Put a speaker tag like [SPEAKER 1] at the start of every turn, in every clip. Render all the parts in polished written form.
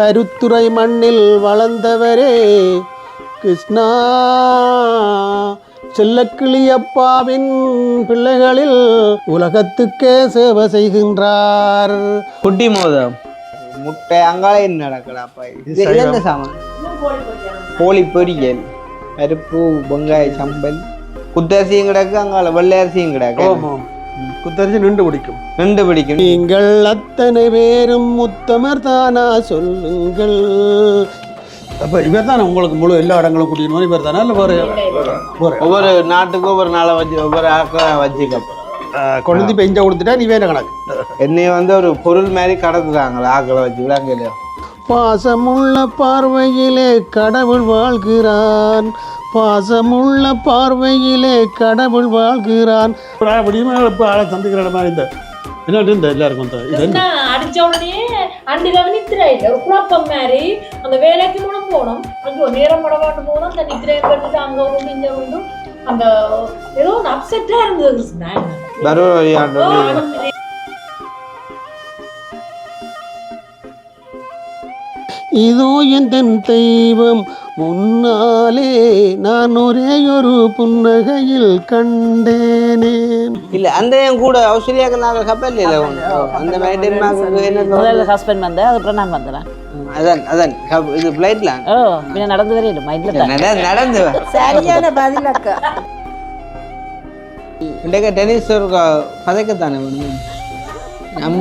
[SPEAKER 1] கருத்துறை மண்ணில் வளர்ந்தவரே கிருஷ்ணா, செல்லக்கிளியப்பாவின் பிள்ளைகளில் உலகத்துக்கே சேவை செய்கின்றார்.
[SPEAKER 2] குட்டி மோதம் முட்டை அங்காலே நடக்கலாப்பா. இது சாமான் கோழி பொரியல், பருப்பு, வெங்காய சம்பல், குத்தரிசியும் கிடக்கு, அங்கால வெள்ளை அரிசியும் கிடக்கு.
[SPEAKER 1] குத்தரிசி நின்று பிடிக்கும். நீங்கள் அத்தனை பேரும் உத்தமர் தானா சொல்லுங்கள். அப்போ இவர் தானே உங்களுக்கு முழு எல்லா இடங்களும் கூட்டிக்கணும் இவர் தானே? இல்லை வேறு
[SPEAKER 2] ஒவ்வொரு நாட்டுக்கும் ஒவ்வொரு நாளை வச்சு ஒவ்வொரு ஆக்களை வச்சுக்க
[SPEAKER 1] கொழுந்து பெஞ்ச கொடுத்துட்டா நீ வேற கணக்கு.
[SPEAKER 2] என்னைய வந்து ஒரு பொருள் மாதிரி கடத்துறாங்களா ஆக்களை வச்சு விடாங்க.
[SPEAKER 1] பாசமுள்ள பார்வையிலே கடவுள் வாழ்கிறான், பாசமுள்ள பார்வையிலே கடவுள் வாழ்கிறான். ஆளை சந்திக்கிற இடமா இந்த என்ன எல்லாருக்கும்
[SPEAKER 3] அடிச்ச உடனே அண்டிரவு நித்திரை ஒரு குழப்பம் மாதிரி அந்த வேலைக்கு மூலம் போனோம். அங்கே நேரம் படமாட்டு போனோம். அந்த நித்திரையை கட்டுட்டு அங்கே ஒன்று இங்கே ஒன்று அந்த ஏதோ ஒரு அப்செட்டாக இருந்தது.
[SPEAKER 1] இதோ என் தெய்வம் முன்னாலே நான் ஒரே ஒரு புன்னகையில் கண்டேனே.
[SPEAKER 2] இல்ல அந்த கூட ஆஸ்திரேலியாக்கு நாங்கள் கப்பல் இல்லை அந்த மாதிரி
[SPEAKER 4] முதல்ல ஹஸ்பண்ட் வந்தேன், அதுக்கப்புறம் நான் வந்தேன்.
[SPEAKER 2] அதான் இது ஃப்ளைட்ல
[SPEAKER 4] நடந்து வரையில மைண்ட்ல
[SPEAKER 2] நடந்து
[SPEAKER 4] சரியான பதில் அக்கா.
[SPEAKER 2] இன்றைக்கு டென்னிஸ் கதைக்கத்தானே நம்ம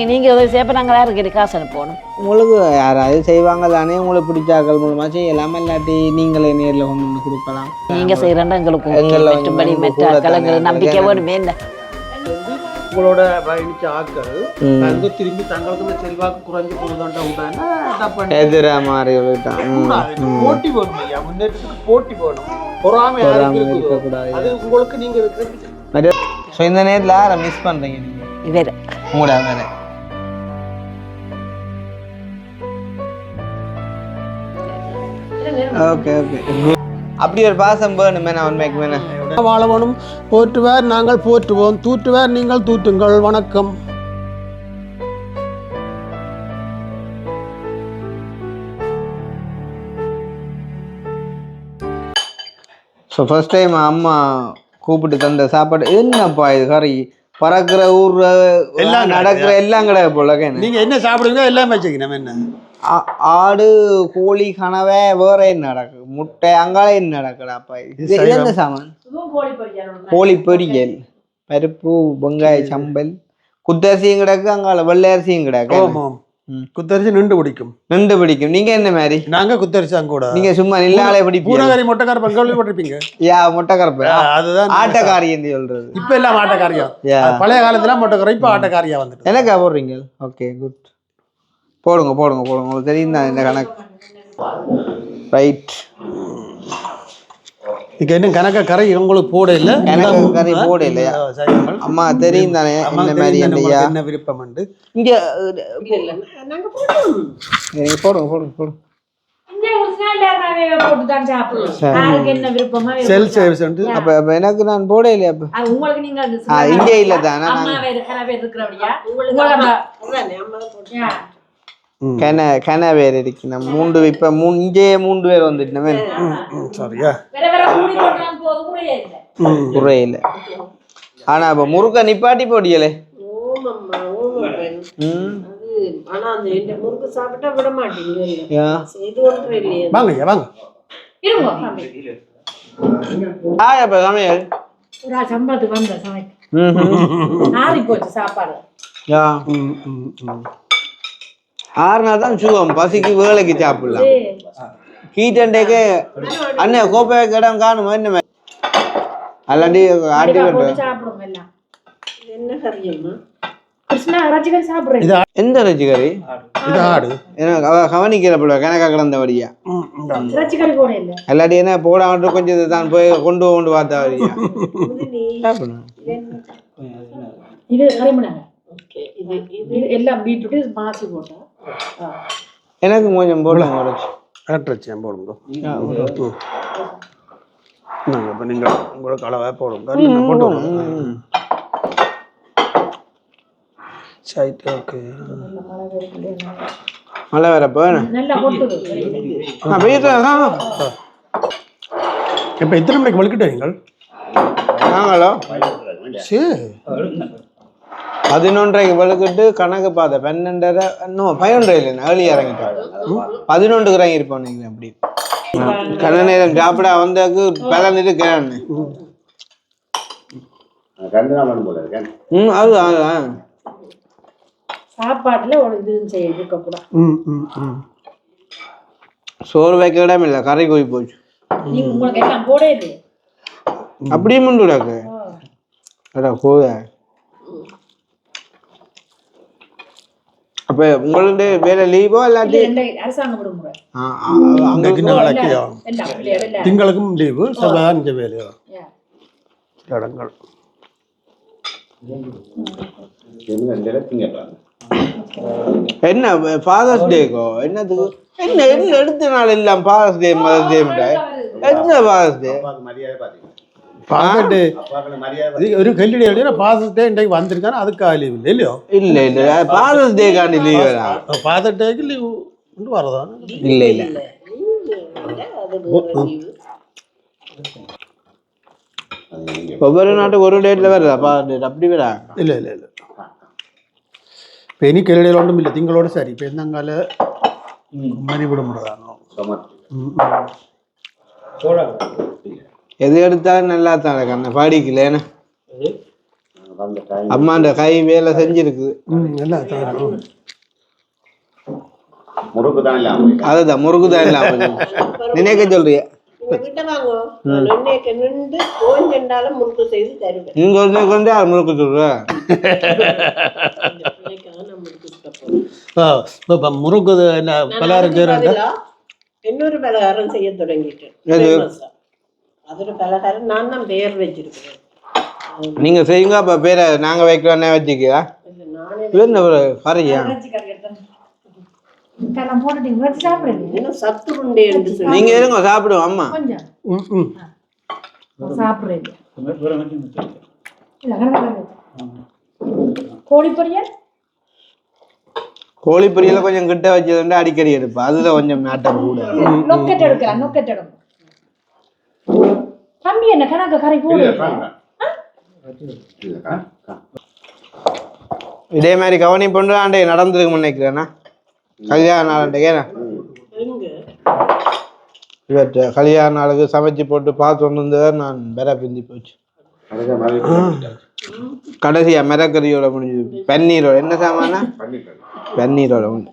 [SPEAKER 4] நீங்க உதவி செய்யப்ப நாங்க வேற கிட்ட காசு அனுப்பணும்.
[SPEAKER 2] உங்களுக்கு யாராவது செய்வாங்க தானே, உங்களுக்கு பிடிச்சாக்கள் மூலமா செய்யலாம். இல்லாட்டி நீங்களே நேரில் கொண்டு வந்து கொடுக்கலாம்.
[SPEAKER 4] நீங்க செய்யறேன்டா எங்களுக்கு நம்பிக்கை வேணுமே.
[SPEAKER 1] உங்களோட பயணிச்ச ஆக்கள் திரும்பி தங்களுக்கு செல்வாக்கு குறைஞ்சு போனதாண்டா
[SPEAKER 2] எதிரா மாறி
[SPEAKER 1] போட்டி வேணும் ஐயா, முன்னேற்றத்துக்கு போட்டி வேணும், பொறாமை இருக்கக்கூடாது. அது உங்களுக்கு நீங்க
[SPEAKER 2] இந்த நேரத்தில் யாரை மிஸ் பண்றீங்க நீங்க?
[SPEAKER 4] வேற
[SPEAKER 2] உங்களோட வேற ஓகே ஓகே அப்படி ஒரு பாசம் வேணுமே. நான் உண்மைக்கு வேணும்
[SPEAKER 1] வாழவனும் போற்றுவார் நாங்கள் போற்றுவோம், தூற்றுவார் நீங்கள் தூற்றுங்கள். வணக்கம்.
[SPEAKER 2] ஸோ ஃபர்ஸ்ட் டைம் அம்மா கூப்பிட்டு தந்த சாப்பாடு என்னப்பா இது கறி பறக்கிற ஊர் எல்லாம் நடக்கிற எல்லாம் கிடையாது போல.
[SPEAKER 1] நீங்க என்ன சாப்பிடுவீங்க எல்லாமே வச்சுக்கணும். என்ன
[SPEAKER 2] ஆடு, கோழி, கனவை வேற என்ன நடக்கு, முட்டை அங்காலே என்ன நடக்குடாப்பா. இது என்ன சாமான்? கோழி பொரியல், பருப்பு, வெங்காய சம்பல், குத்தரிசியும் கிடக்கு, அங்கால வெள்ளை அரிசியும் கிடக்கு.
[SPEAKER 1] குத்தரிசி நின்று பிடிக்கும்.
[SPEAKER 2] நீங்க என்ன மாதிரி?
[SPEAKER 1] நாங்க குத்தரிசி அங்க கூட
[SPEAKER 2] நீங்க சும்மா நில்லாலே
[SPEAKER 1] பூரகரி மொட்டைக்கார கேள்விப்பட்டிருப்பீங்க.
[SPEAKER 2] மொட்டைக்காரப்ப அதுதான் ஆட்டக்காரி என்று சொல்றது.
[SPEAKER 1] இப்ப எல்லாம் ஆட்டக்காரியா, பழைய காலத்துல மொட்டைக்கார, இப்ப ஆட்டக்காரியா வந்துட்டு.
[SPEAKER 2] எனக்கா போடுறீங்க? Okay good. போடுங்க உங்களுக்கு தெரியும் தான் இந்த கணக்கு. ரைட்.
[SPEAKER 1] இதுக்கு என்ன கணக்கா கரை உங்களுக்கு போட இல்லை?
[SPEAKER 2] எனக்கு கறி போட இல்லையா அம்மா? தெரியும் தானே என்ன மாதிரி என்ன
[SPEAKER 1] விருப்பம் உண்டு
[SPEAKER 2] இங்க. போடுங்க அப்ப எனக்கு நான் போட இல்லையா? இங்க இல்ல தானே கன பேர் இருக்கு. நம்ம இப்ப இங்கே 3 பேர் வந்துட்டு குறையில. ஆனா இப்ப முருக்க நிப்பாட்டி போடியலே. ஆறுனாதான் சுகம், பசிக்கு வேலைக்கு சாப்பிடலாம். கீட்டண்டேக்கு அண்ணே கோப்பை இடம் காணுமா என்ன அல்லாண்டி ஆட்டி எந்த இறைச்சி கறி? கவனிக்கிற போல கணக்கா கிடந்த வழியா எல்லாட்டி என்ன போட மட்டும் கொஞ்சம் தான் போய் கொண்டு பார்த்தா வழியா. எனக்கு கொஞ்சம் போடலாம்.
[SPEAKER 1] இப்போ நீங்கள் உங்களுக்கு அளவாக போடுங்க போட்டு விடுங்க. சரி ஓகே.
[SPEAKER 2] மழை வரப்போ
[SPEAKER 3] நல்லா கொட்டுது.
[SPEAKER 1] இப்போ எத்தனை மணிக்கு வலிக்கிட்டே நீங்கள்?
[SPEAKER 2] நாங்களோ
[SPEAKER 1] சரி
[SPEAKER 2] 11:30 வலுக்கிட்டு கணக்கு பார்த்தேன் 12:30 இன்னும் 11:30 இல்லைண்ணா ஏர்லி இறங்கிட்டோம் 11க்கு இறங்கியிருப்போம் நீங்கள் அப்படி கண்ண நேரம் சாப்பிட வந்ததுக்கு பலன் இருக்கிறேன் அதுதான்
[SPEAKER 3] சாப்பாட்டுல ஒரு இது இருக்க கூடாது.
[SPEAKER 2] சோறு வைக்க இடம் இல்லை கறி கோய் போச்சு
[SPEAKER 3] நீங்க உங்களுக்கு எல்லாம் போடே இல்லையே
[SPEAKER 2] அப்படியே முண்டுடாக்கு அடா கோத அப்ப உங்களுடைய வேலை லீவோ இல்லாட்டி
[SPEAKER 3] அரசாங்க விடுமுறை
[SPEAKER 1] திங்களுக்கும் லீவு செவ்வாய் இங்கே வேலையோ இடங்கள்
[SPEAKER 2] என்ன ஃபாதர்ஸ் டேக்கோ என்னதுக்கு என்ன என்ன எடுத்த நாள் எல்லாம் ஃபாதர்ஸ் டே மதர்ஸ் டே என்ன ஃபாதர்ஸ் டே
[SPEAKER 1] ഒരു കല്ലിടി ഫാദർസ് ഡേ ഉണ്ടെങ്കിൽ വന്നിരിക്കാൻ അതൊക്കെ ലീവ് ഇല്ല ഇല്ലയോ
[SPEAKER 2] ഇല്ല ഇല്ല ഫാദർസ് ഡേക്കാണ് ലീവ്
[SPEAKER 1] ഫാദർ ഡേക്ക് ലീവ് കൊണ്ട് പറഞ്ഞതാണ്
[SPEAKER 2] ഇല്ല ഇല്ല ஒவ்வொரு நாட்டுக்கு ஒரு டேட்ல வருதா ஃபாதர் டே அப்படி வரா
[SPEAKER 1] ഇല്ല ഇല്ല ഇല്ല ഇപ്പം എനിക്ക് കല്ലിടികളൊന്നും ഇല്ല തിങ്കളോട് ശരി ഇപ്പം എന്നങ്കാല് മരി വിടുമ്പോഴാണോ
[SPEAKER 2] எது எடுத்தாலும் நல்லா தான் கண்ண படிக்கல அம்மாண்ட கை வேலை செஞ்சிருக்கு அதுதான் முறுக்கு தான் இல்லாம நினைக்க சொல்றிய நீங்க கொண்டு யார் முறுக்கு சொல்ற
[SPEAKER 1] முறுக்கு பலகாரம் செய்யறாங்க
[SPEAKER 5] இன்னொரு பலகாரம் செய்ய தொடங்கிட்டேன் அதோட பலகாரம் நான் தான் பேர் வச்சிருக்கேன்
[SPEAKER 2] நீங்க செய்யுங்க அப்ப பேரை நாங்க வைக்கிறோன்னே வச்சுக்கா என்ன கறியா
[SPEAKER 5] சத்து உண்டே
[SPEAKER 2] நீங்க இருங்க சாப்பிடுவோம் அம்மா கோழி பொரியல கொஞ்சம் கிட்ட வச்சதுண்டு அடிக்கடி எடுப்பா அதுல கொஞ்சம் நாட்டம் கூட
[SPEAKER 3] தம்பி என்ன கணக்கு கரை போடு
[SPEAKER 2] இதே மாதிரி கவனி பண்ற ஆண்டே நடந்திருக்கு நினைக்கிறேன்னா கல்யாண நாள் இவற்ற கல்யாண நாளுக்கு சமைச்சு போட்டு பார்த்து கொண்டு நான் பெற பிந்தி போச்சு கடைசியா மிரக்கறியோட முடிஞ்சது பன்னீரோட என்ன சாமானா பன்னீரோட உண்டு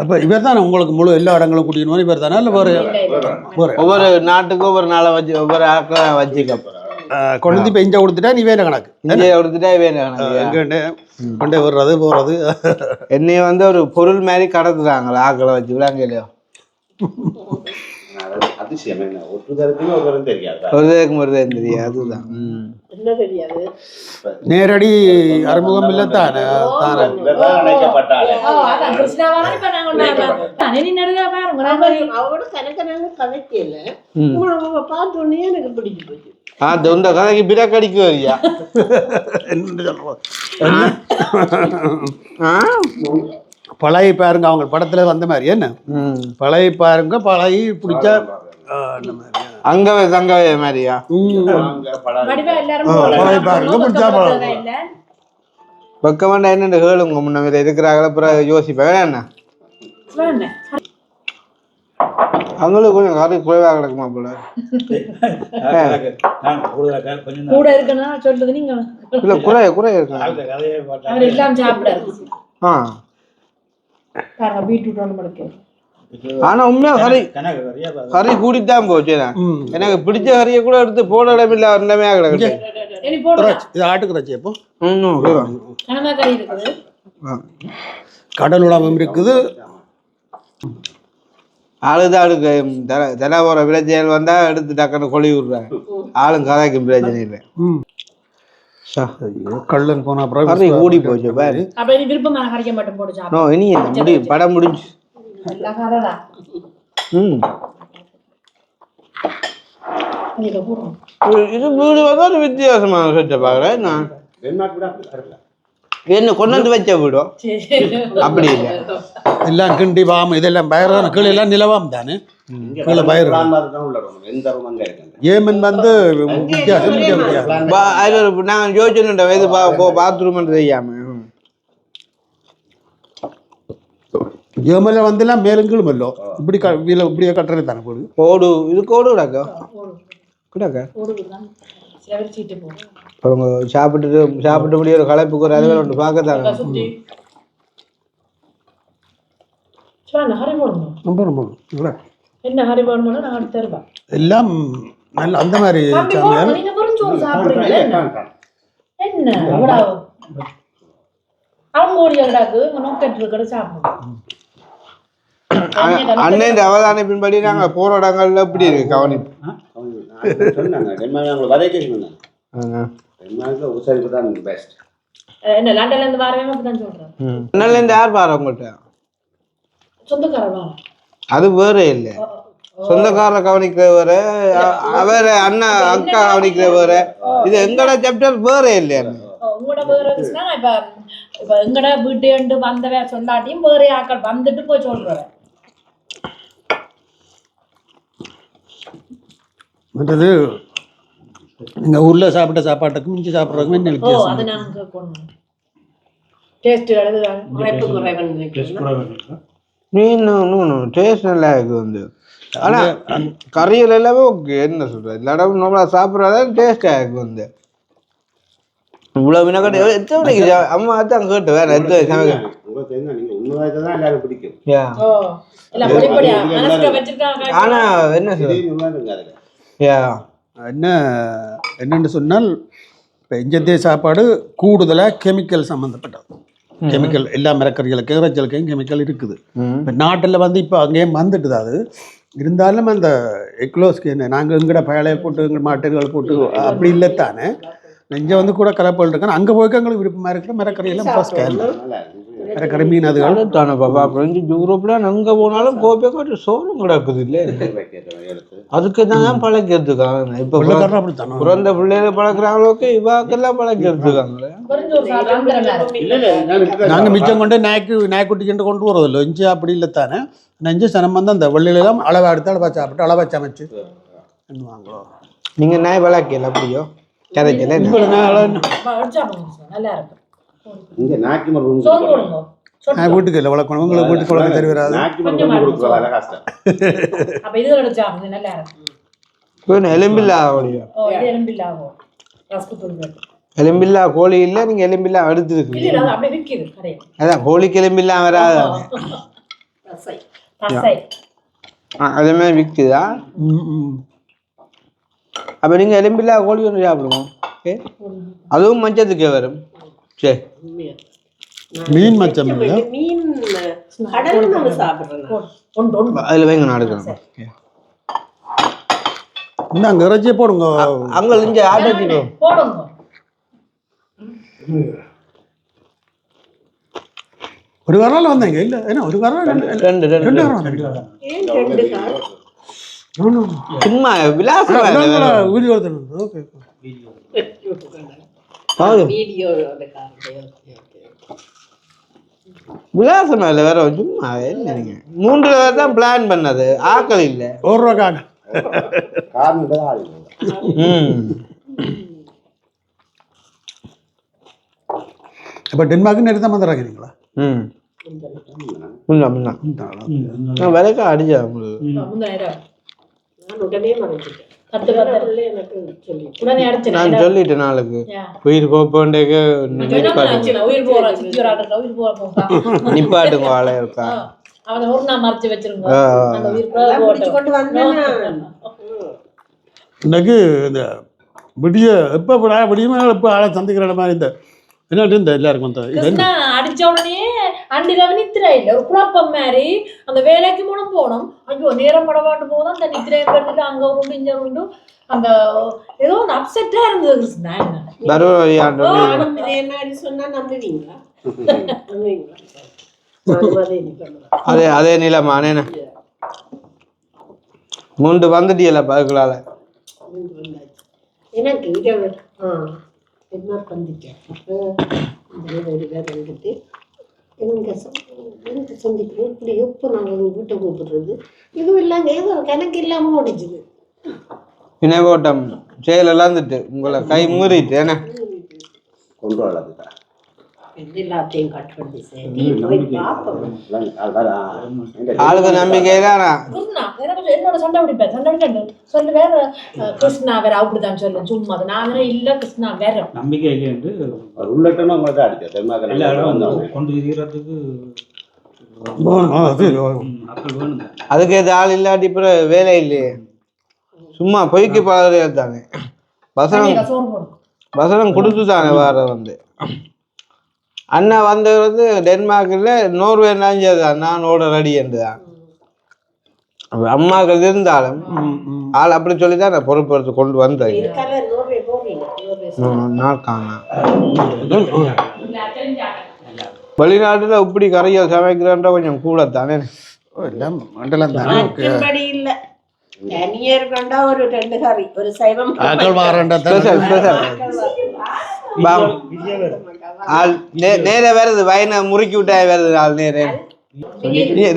[SPEAKER 1] அப்போ இவர் தானே உங்களுக்கு முழு எல்லா இடங்களும் கூட்டிக்கணும் இவர் தானே இல்லை
[SPEAKER 2] ஒவ்வொரு நாட்டுக்கும் ஒவ்வொரு நாளை வச்சு ஒவ்வொரு ஆக்களை வச்சுக்க
[SPEAKER 1] கொண்டு இப்போ இங்கே கொடுத்துட்டா நீ வேணும் கணக்கு
[SPEAKER 2] இங்கே கொடுத்துட்டா வேணும் கணக்கு
[SPEAKER 1] கொண்டே வர்றது போகிறது
[SPEAKER 2] என்னைய வந்து ஒரு பொருள் மாதிரி கடத்துறாங்களா ஆக்களை வச்சு விளாங்கலையோ தெரியாது
[SPEAKER 1] நேரடி அறிமுகம் இல்லை தானே
[SPEAKER 5] அவரோட கணக்கனாங்க கதைக்கல பார்த்தோன்னே எனக்கு பிடிச்சி போச்சு
[SPEAKER 2] இந்த கதைக்கு பிறக்கடிக்கு வரியா
[SPEAKER 1] பழகி பாருங்க அவங்க படத்துல வந்த மாதிரி என்ன பழகி பாருங்க பழகி பிடிச்சா
[SPEAKER 2] அங்கவே தங்கவே மாதிரியா
[SPEAKER 1] பழகி பாருங்க பிடிச்சா பழகம்
[SPEAKER 2] பக்க வேண்டாம் என்னென்ன கேளுங்க முன்ன இருக்கிறாங்களா அப்புறம் யோசிப்பேன் என்ன அவங்களுக்கு கொஞ்சம் கறி குறைவாக கிடக்குமா போல
[SPEAKER 3] கூட இருக்குன்னா சொல்றது நீங்க
[SPEAKER 2] இல்ல குறைய இருக்கு
[SPEAKER 3] பீட்ரூட் ஒன்று மடக்கு
[SPEAKER 2] ஆனா உண்மையா கறி கூடித்தான் போச்சு எனக்கு பிடிச்ச கறியை கூட எடுத்து போட இடமில்ல இடமே கிடக்கு
[SPEAKER 1] இது ஆட்டுக்குறச்சி அப்போ கடல் உணவும் இருக்குது
[SPEAKER 2] ஆளுக்கு தின போற பிரச்சனை வந்தா எடுத்து டக்குன்னு கொழி விடுறேன் ஆளும் கதைக்கும் பிரச்சனை இல்லை
[SPEAKER 1] கள்ளன் போன
[SPEAKER 2] அப்புறம் கூடி போச்சு பாரு இனி என்ன படம் முடிஞ்சு
[SPEAKER 3] இங்க போறோம்.
[SPEAKER 2] இது வீடு வந்து ஒரு வித்தியாசமான செட்டை பார்க்குறேன் நான். என்ன கொண்டு வந்து வச்ச வீடோ அப்படி இல்லை.
[SPEAKER 1] எல்லாம் கிண்டி வாம் இதெல்லாம் பயிர் கீழே எல்லாம் நிலவாம் தானே. கீழே பயிர் ஏமன் வந்து வித்தியாசம்.
[SPEAKER 2] நாங்கள் யோசிச்சுட்டோம் இது பாத்ரூம் செய்யாம.
[SPEAKER 1] ஏமல வந்து எல்லாம் மேலுங்களும் இல்லோ இப்படி இப்படியே கட்டுறது தானே போடு.
[SPEAKER 2] கோடு இது கோடு கிடாக்கா கிடாக்கா
[SPEAKER 3] செவரிச்சிட்டு போறோம்.
[SPEAKER 2] அவங்க சாப்பிட்டுபடி ஒரு களைப்புக்கு ஒரு அதுவே ஒன்று பார்க்கத்தாங்க.
[SPEAKER 3] சுத்தி சார் ஹரி போடணும். என்ன ஹரி போடணும் நான் அடுத்து தருவா.
[SPEAKER 1] எல்லாம் நல்ல அந்த மாதிரி
[SPEAKER 3] நீங்க பொரிஞ்சோறு சாப்பிடுறீங்களா என்ன அவ்வளவு அவங்கோடியாக்கு நோக்கெட்டு இருக்கிற சாப்பிடுவோம்.
[SPEAKER 2] அண்ணன் அவதானிப்பின்படி நாங்கள் போற இடங்கள்ல எப்படி இருக்கு கவனிப்பு?
[SPEAKER 3] என்ன லண்டன்ல இருந்து வரவே அப்படிதான் சொல்றேன்.
[SPEAKER 2] லண்டன்ல இருந்து யார் பாரு உங்கள்கிட்ட?
[SPEAKER 3] சொந்தக்காரவா?
[SPEAKER 2] அது வேற இல்லை. சொந்தக்காரரை கவனிக்கிற வேற, வேற அண்ணா அக்கா கவனிக்கிற வேற. இது எங்கட சாப்டர் வேற இல்லையா?
[SPEAKER 3] உங்களோட வேற இருந்துச்சுன்னா இப்ப எங்கட வீட்டு வந்தவ சொல்லாட்டியும் வேற ஆக்கள் வந்துட்டு போய் சொல்றேன்.
[SPEAKER 1] மற்றது நீங்க ஊர்ல சாப்பிட்ட சாப்பாட்டுக்கும் இஞ்சி சாப்பிட்றதுக்கும் என்ன வித்தியாசம்?
[SPEAKER 3] அது நாங்க கொண்டு டேஸ்ட்
[SPEAKER 2] டேஸ்ட் நல்லா இருக்கு வந்து. ஆனா கறிகள் எல்லாமே ஓகே. என்ன சொல்றது இல்லாடம் நம்மளா சாப்பிட்றதா டேஸ்டா இருக்கு வந்து. இவ்வளவு வினக்கட்டை எத்தனை அம்மா தான் கேட்டு வேற எந்த சமைக்க ஆனா என்ன சொல்றது
[SPEAKER 1] என்னன்னு சொன்னால் இப்போ இஞ்சத்திய சாப்பாடு கூடுதலாக கெமிக்கல் சம்மந்தப்பட்டது. கெமிக்கல் எல்லா மரக்கறிகளுக்கும் இறைச்சலுக்கும் கெமிக்கல் இருக்குது. இப்போ நாட்டில் வந்து இப்போ அங்கேயும் வந்துட்டுது. அது இருந்தாலும் அந்த எக்லோஸ்க்கு என்ன நாங்கள் எங்கட பயலையை போட்டு எங்கள் மாட்டுகள் போட்டு அப்படி இல்லை தானே. இங்கே வந்து கூட கலப்பல் இருக்காங்க. அங்கே போய்க்க எங்களுக்கு விருப்பமாக இருக்கிற மரக்கறியெல்லாம் ஃபர்ஸ்ட் மரக்கறி மீன் அதுகள்
[SPEAKER 2] தானே பாப்பா. அப்புறம் யூரோப்ல எங்கே போனாலும் கோப்பை காட்டு சோறும் கிடக்குது இல்லை. அதுக்கு தான் பழக்கிறதுக்காங்க. இப்போ பிறந்த பிள்ளைகளை பழக்கிறாங்களோக்கு இவாக்கெல்லாம் பழக்கிறதுக்காங்களே.
[SPEAKER 1] நாங்கள் மிச்சம் கொண்டு நாய்க்குட்டிக்கிட்டு கொண்டு வரதில்லை. இஞ்சி அப்படி இல்லை தானே. நெஞ்சு சனம் வந்து அந்த வெள்ளிலாம் அளவாக எடுத்து அளவாக சாப்பிட்டு அளவாக சமைச்சு பண்ணுவாங்களோ.
[SPEAKER 2] நீங்கள் நாய் வளர்க்கல அப்படியோ கதைக்கல
[SPEAKER 1] வீட்டுக்கு இல்லை வளர்க்கணும். உங்களுக்கு வீட்டுக்கு வளர்க்க தெரிய வராது.
[SPEAKER 2] எலும்பில்லா கோழி இல்லை. நீங்க எலும்பில்லா எடுத்துருக்கு. அதான் கோழிக்கு எலும்பில்லா வராது. அதே மாதிரி விற்குதா? அப்ப நீங்க எலும்பில்லா கோழி ஒன்று சாப்பிடுவோம். அதுவும் மஞ்சத்துக்கு வரும். சரி
[SPEAKER 1] மீன் மச்சம்
[SPEAKER 2] அதுல வைங்க நாடுக்கணும்.
[SPEAKER 1] அங்க இறைச்சியை போடுங்க.
[SPEAKER 2] அங்க இங்க ஆட்டோ
[SPEAKER 3] போடுங்க.
[SPEAKER 1] ஒரு காரணம் வந்தாங்க இல்ல என்ன ஒரு காரணம் ரெண்டு
[SPEAKER 2] சும்மா விலாசமா
[SPEAKER 1] வீடியோ
[SPEAKER 2] விலாசமா இல்ல வேற சும்மா என்ன நீங்க 3 பேர் தான் பிளான் பண்ணது. ஆக்கள் இல்ல.
[SPEAKER 1] ஒரு ரூபா காண இப்ப டென்மார்க் எடுத்து வந்துடுறாங்களா?
[SPEAKER 2] விலைக்கா அடிச்சா நான் சொல்லிட்டேன் நாளுக்கு உயிர் போப்போண்டேக்கு நிப்பாட்டுங்க வாழை இருக்கா
[SPEAKER 1] இன்னைக்கு இந்த விடிய எப்ப விடியுமே எப்ப ஆளை சந்திக்கிற மாதிரி இந்த என்ன எல்லாருக்கும்
[SPEAKER 3] அடிச்ச உடனே அண்டில நித்திர இல்ல ஒரு குழப்பம் மாதிரி அந்த வேலைக்கு மூலம் போனோம். ஐயோ நேரம் படவாட்டு போதும் அந்த நித்திரையை கட்டிட்டு அங்க உண்டு இங்க உண்டு அந்த ஏதோ ஒரு அப்செட்டா இருந்தது.
[SPEAKER 2] அதே நிலமா மூன்று வந்துட்டியல பகுக்களால
[SPEAKER 5] எனக்கு இரவு டென்மார்க் வந்துட்டேன். அப்போ இந்த ஒரு வேலை வந்துட்டு எங்க சந்திக்கிறோம். இப்படி எப்போ நாங்கள் வீட்டை கூப்பிடுறது இதுவும் இல்லாங்க ஏதோ கணக்கு இல்லாமல் ஓடிச்சுது.
[SPEAKER 2] இணைவோட்டம் செயலெல்லாம் இருந்துட்டு உங்களை கை மூறிட்டு என்ன
[SPEAKER 1] கொண்டு வளர்ந்துட்டா
[SPEAKER 5] எல்லாத்தையும் கட் பண்ணி சரி போய் பார்ப்போம்.
[SPEAKER 2] ஆளுக்கு நம்பிக்கையில
[SPEAKER 3] கிருஷ்ணா எனக்கு என்னோட சண்டை பிடிப்பேன் சொல்லு வேற கிருஷ்ணா வேற அப்படித்தான் சொல்லு சும்மா அது நான் வேற இல்ல கிருஷ்ணா வேற
[SPEAKER 6] நம்பிக்கை இல்லைன்னு
[SPEAKER 1] உள்ளட்டணும் உங்களுக்கு அடிச்சது
[SPEAKER 6] எல்லா இடம் கொண்டு தீரத்துக்கு மக்கள் வேணுங்க.
[SPEAKER 2] அதுக்கு எது ஆள் இல்லாட்டி இப்போ வேலை இல்லையே சும்மா பொய்க்கு பழகிறது தானே வசனம்
[SPEAKER 3] சோறு போடும்
[SPEAKER 2] வசனம் கொடுத்து தானே வார வந்து அண்ணா வந்தது வந்து டென்மார்க்கில் நோர்வே தான் நான் ஓட ரெடி என்று தான் அம்மாக்கள் இருந்தாலும் ஆள் அப்படி சொல்லி தான் நான் பொறுப்பெடுத்து கொண்டு வந்தேன் நாட்காங்க வெளிநாட்டுல இப்படி கரையை சமைக்கிறன்ற கொஞ்சம் கூட தானே
[SPEAKER 1] மண்டலம் தானே
[SPEAKER 5] இல்ல தனியா இருக்கா ஒரு 2 கறி ஒரு சைவம்
[SPEAKER 2] ஸ்பெஷல் ஸ்பெஷல் ஆள் நேர வருது வயனை முறுக்கி விட்டா வருது ஆள் நேர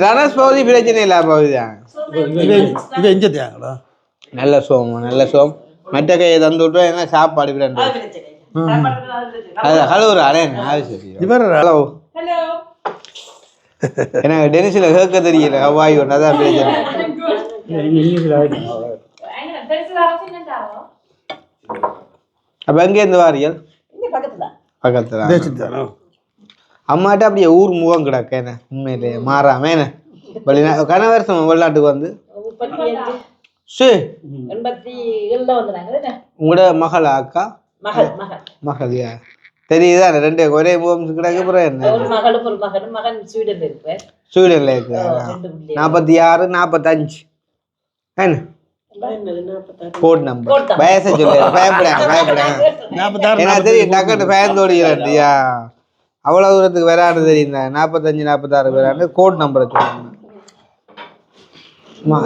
[SPEAKER 2] ரணஸ் பகுதி பிரச்சனை இல்ல பகுதிதான்
[SPEAKER 1] இது எஞ்சத்தியாங்களா
[SPEAKER 2] நல்ல சோம் மற்ற கையை தந்து விட்டோம் என்ன சாப்பாடு விட அது ஹலோ அடே அது சரி
[SPEAKER 1] இவர்
[SPEAKER 2] ஹலோ எனக்கு டெனிஸில் கேட்க தெரியல ஹவாய் ஒன்று அதான் பிரச்சனை அப்ப எங்கேருந்து வாரியல் பக்கத்துல அம்மாட்ட அப்படியே ஊர் முகம் கிடக்க என்ன உண்மையிலே மாறாம என்ன வெளிநா கனவரசம் வெளிநாட்டுக்கு வந்து உங்களோட மகளா அக்கா மகள்யா தெரியுதா 2 ஒரே முகம் கிடக்க அப்புறம் என்ன ஸ்வீடன்ல இருக்கு 46 45 என்ன கோட் நம்பர் வயசை சொல்லு பயப்படாங்க தெரியும் டக்குன்னு பயந்தோடியா அவ்வளவு தூரத்துக்கு வரான்னு தெரியும் 45 46 பேரான்னு கோட் நம்பரை சொல்லுங்க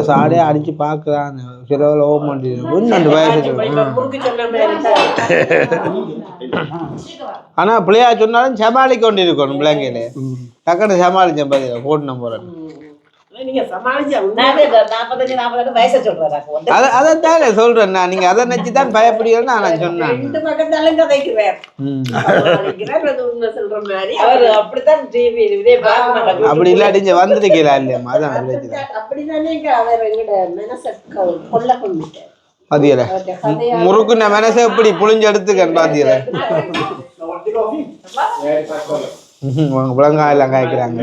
[SPEAKER 2] சாடியே அடிச்சு பாக்குறான் சிலவில் ஓம் பண்ணி வயசு ஆனா பிள்ளையா சொன்னாலும் சமாளிக்க கொண்டு இருக்கணும் பிள்ளைங்கள டக்குன்னு சமாளிச்சேன் பாத்தீங்க கோட் நம்பர் அதைத்தானே சொல்றேன் நான் நீங்க அதை நினைச்சுதான் பயப்படுகிறேன்னு நான் சொன்னேன் அப்படி இல்லாட்டி இங்க வந்துருக்கீங்களா இல்லையம்மா அதான் பாத்தீங்கள முறுக்குன மனசை எப்படி புளிஞ்சு எடுத்துக்கன்னு பாத்தீங்கள புலங்கா எல்லாம் காய்க்கிறாங்க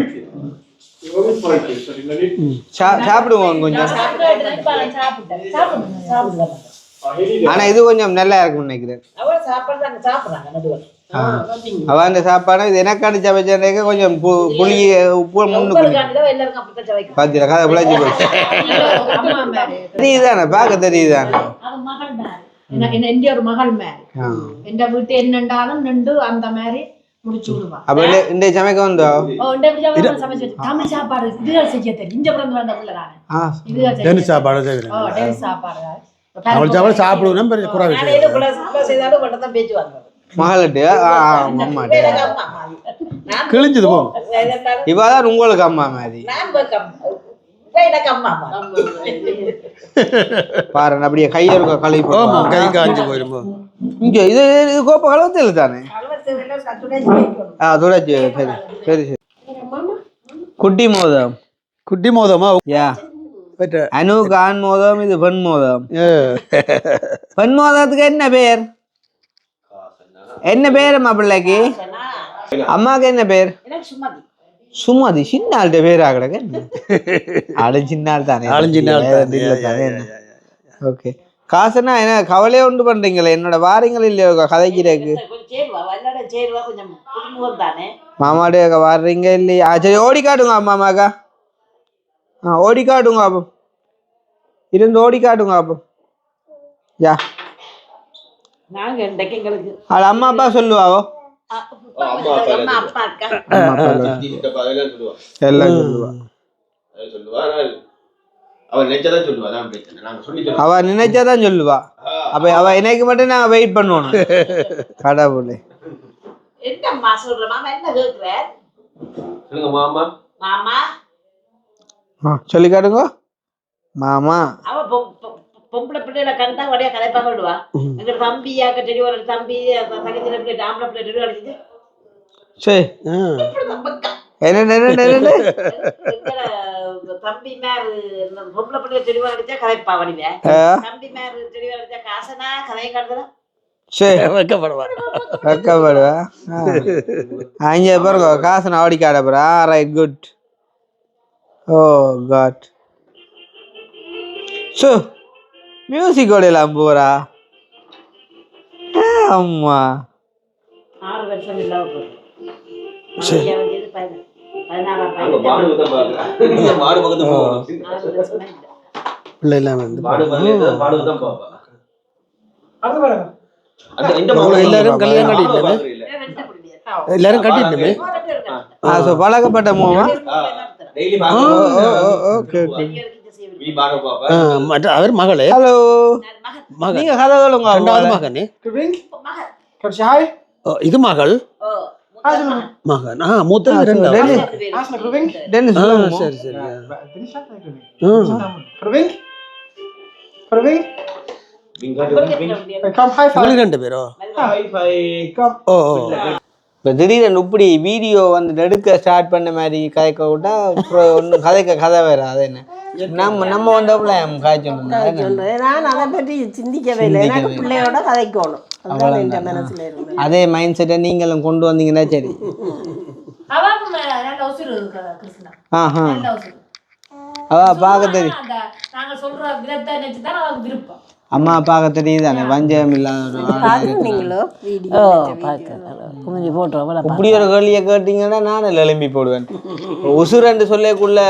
[SPEAKER 2] சாப்பிடுவோம் கொஞ்சம் ஆனா இது கொஞ்சம் நல்லா இருக்கும்னு நினைக்கிறேன் அவ அந்த சாப்பாடு இது எனக்கு அடிச்ச வச்ச கொஞ்சம் புளிய உப்பு முன்னுக்கு பாத்தீங்களா கதை பிழைச்சி போச்சு தெரியுதானே பார்க்க தெரியுதானே
[SPEAKER 3] ஒரு மகள் மாதிரி எந்த வீட்டு என்னண்டாலும் நின்று அந்த மாதிரி முடிச்சு விடுவான்
[SPEAKER 2] அப்ப இந்த சமைக்க வந்தோ
[SPEAKER 3] தமிழ் சாப்பாடு இதுகள் செய்ய தெரியும் இங்க பிறந்து வந்த பிள்ளை நானு
[SPEAKER 1] டென்னிஸ் சாப்பாடு செய்வேன்
[SPEAKER 3] டென்னிஸ் சாப்பாடு
[SPEAKER 1] அவள் சாப்பாடு சாப்பிடுவோம் பெரிய குறை
[SPEAKER 3] பேச்சுவாங்க
[SPEAKER 2] மகளிட்டு
[SPEAKER 1] கிழிஞ்சது போ
[SPEAKER 2] இவாதான் உங்களுக்கு அம்மா மாதிரி பாரு அப்படியே கையிருக்க களை
[SPEAKER 1] கை காஞ்சி போயிருமோ
[SPEAKER 2] இங்க இது கோப்ப கலவத்தில் தானே துடைச்சு சரி சரி சரி குட்டி மோதமா யா அனுக்கு ஆண் மோதம் இது பெண் மோதம் பெண் மோதத்துக்கு என்ன பேர் அம்மா பிள்ளைக்கு அம்மாக்கு என்ன பேர் சுமதி சின்ன ஆள்கிட்ட பேர் ஆகிடக்க ஆளும் சின்ன ஆள் தானே ஓகே காசுனா என்ன கவலையே உண்டு பண்றீங்களே என்னோட வாரங்கள் இல்லையோ கதைக்கிறதுக்கு மாமாடு வர்றீங்க இல்லையா சரி ஓடி காட்டுங்க மாமாக்கா ஓடி காட்டுங்க அப்போ இருந்து ஓடி காட்டுங்க அப்போ யா அது அம்மா அப்பா சொல்லுவாவோ எல்லாம் சொல்லுவா அவ நினைச்சாதான் சொல்லுவா அப்ப அவ எனக்கு மட்டும் நான் வெயிட் பண்ணுவோம் கடவுளே
[SPEAKER 4] என்னம்மா சொல்ற மாமா என்ன கேக்குற
[SPEAKER 7] மாமா
[SPEAKER 4] மாமா
[SPEAKER 2] சொல்லி காட்டுங்க மாமா
[SPEAKER 4] அவ பொம்பளை பிள்ளைகளை கண்டா உடைய கதைப்பா விடுவா எங்க தம்பியாக்க டெடி ஒரு தம்பி தங்கச்சில பிள்ளை ஆம்பளை பிள்ளை டெடி அடிச்சுட்டு
[SPEAKER 2] சரி என்ன
[SPEAKER 4] தம்பி மேரு பொம்பளை பிள்ளை டெடி அடிச்சா கதைப்பா வடிவேன் தம்பி மேரு டெடி அடிச்சா காசனா கதையை காட்டுறா
[SPEAKER 2] சரி வெக்கப்படுவா அங்கே பாருங்க காசு நான் ஓடிக்காட போறா ரைட் குட் ஓ காட் ஸோ மியூசிக் ஓடையலாம் போறா அம்மா
[SPEAKER 4] 6 வருஷம் இல்லாம போகுது
[SPEAKER 1] பிள்ளை எல்லாம் வந்து எல்லாரும் கல்யாணம் கட்டிட்டுமே எல்லாரும் கட்டிட்டுமே
[SPEAKER 2] பழக்கப்பட்ட மூவா ஓகே
[SPEAKER 1] மற்ற அவர் மகளே
[SPEAKER 2] ஹலோ
[SPEAKER 1] மகன்
[SPEAKER 2] நீங்க கதை சொல்லுங்க
[SPEAKER 1] ரெண்டாவது மகனே இது மகள் மகன் மூத்தது ரெண்டாவது
[SPEAKER 2] டென்னிஸ்
[SPEAKER 1] சரி சரி ரெண்டு பேரோ ஓ
[SPEAKER 2] இப்போ திடீர்னு இப்படி வீடியோ வந்து எடுக்க ஸ்டார்ட் பண்ண மாதிரி கதைக்க விட்டா அப்புறம் ஒன்றும் கதை வேறு அது என்ன நம்ம வந்தப்பல காய்ச்சல்
[SPEAKER 5] நான் அதை பற்றி சிந்திக்கவே இல்லை எனக்கு பிள்ளையோட கதைக்கணும் அதுதான் என் மனசுல இருந்தது
[SPEAKER 2] அதே மைண்ட் செட்டை நீங்களும் கொண்டு வந்தீங்கன்னா சரி ஆஹா அவ பார்க்க தெரியும் அம்மா பார்க்க தெரியுது தானே வஞ்சகம் இல்லாத இப்படி ஒரு கேள்வியை கேட்டீங்கன்னா நானும் எழும்பி போடுவேன் உசுரண்டு சொல்லக்குள்ள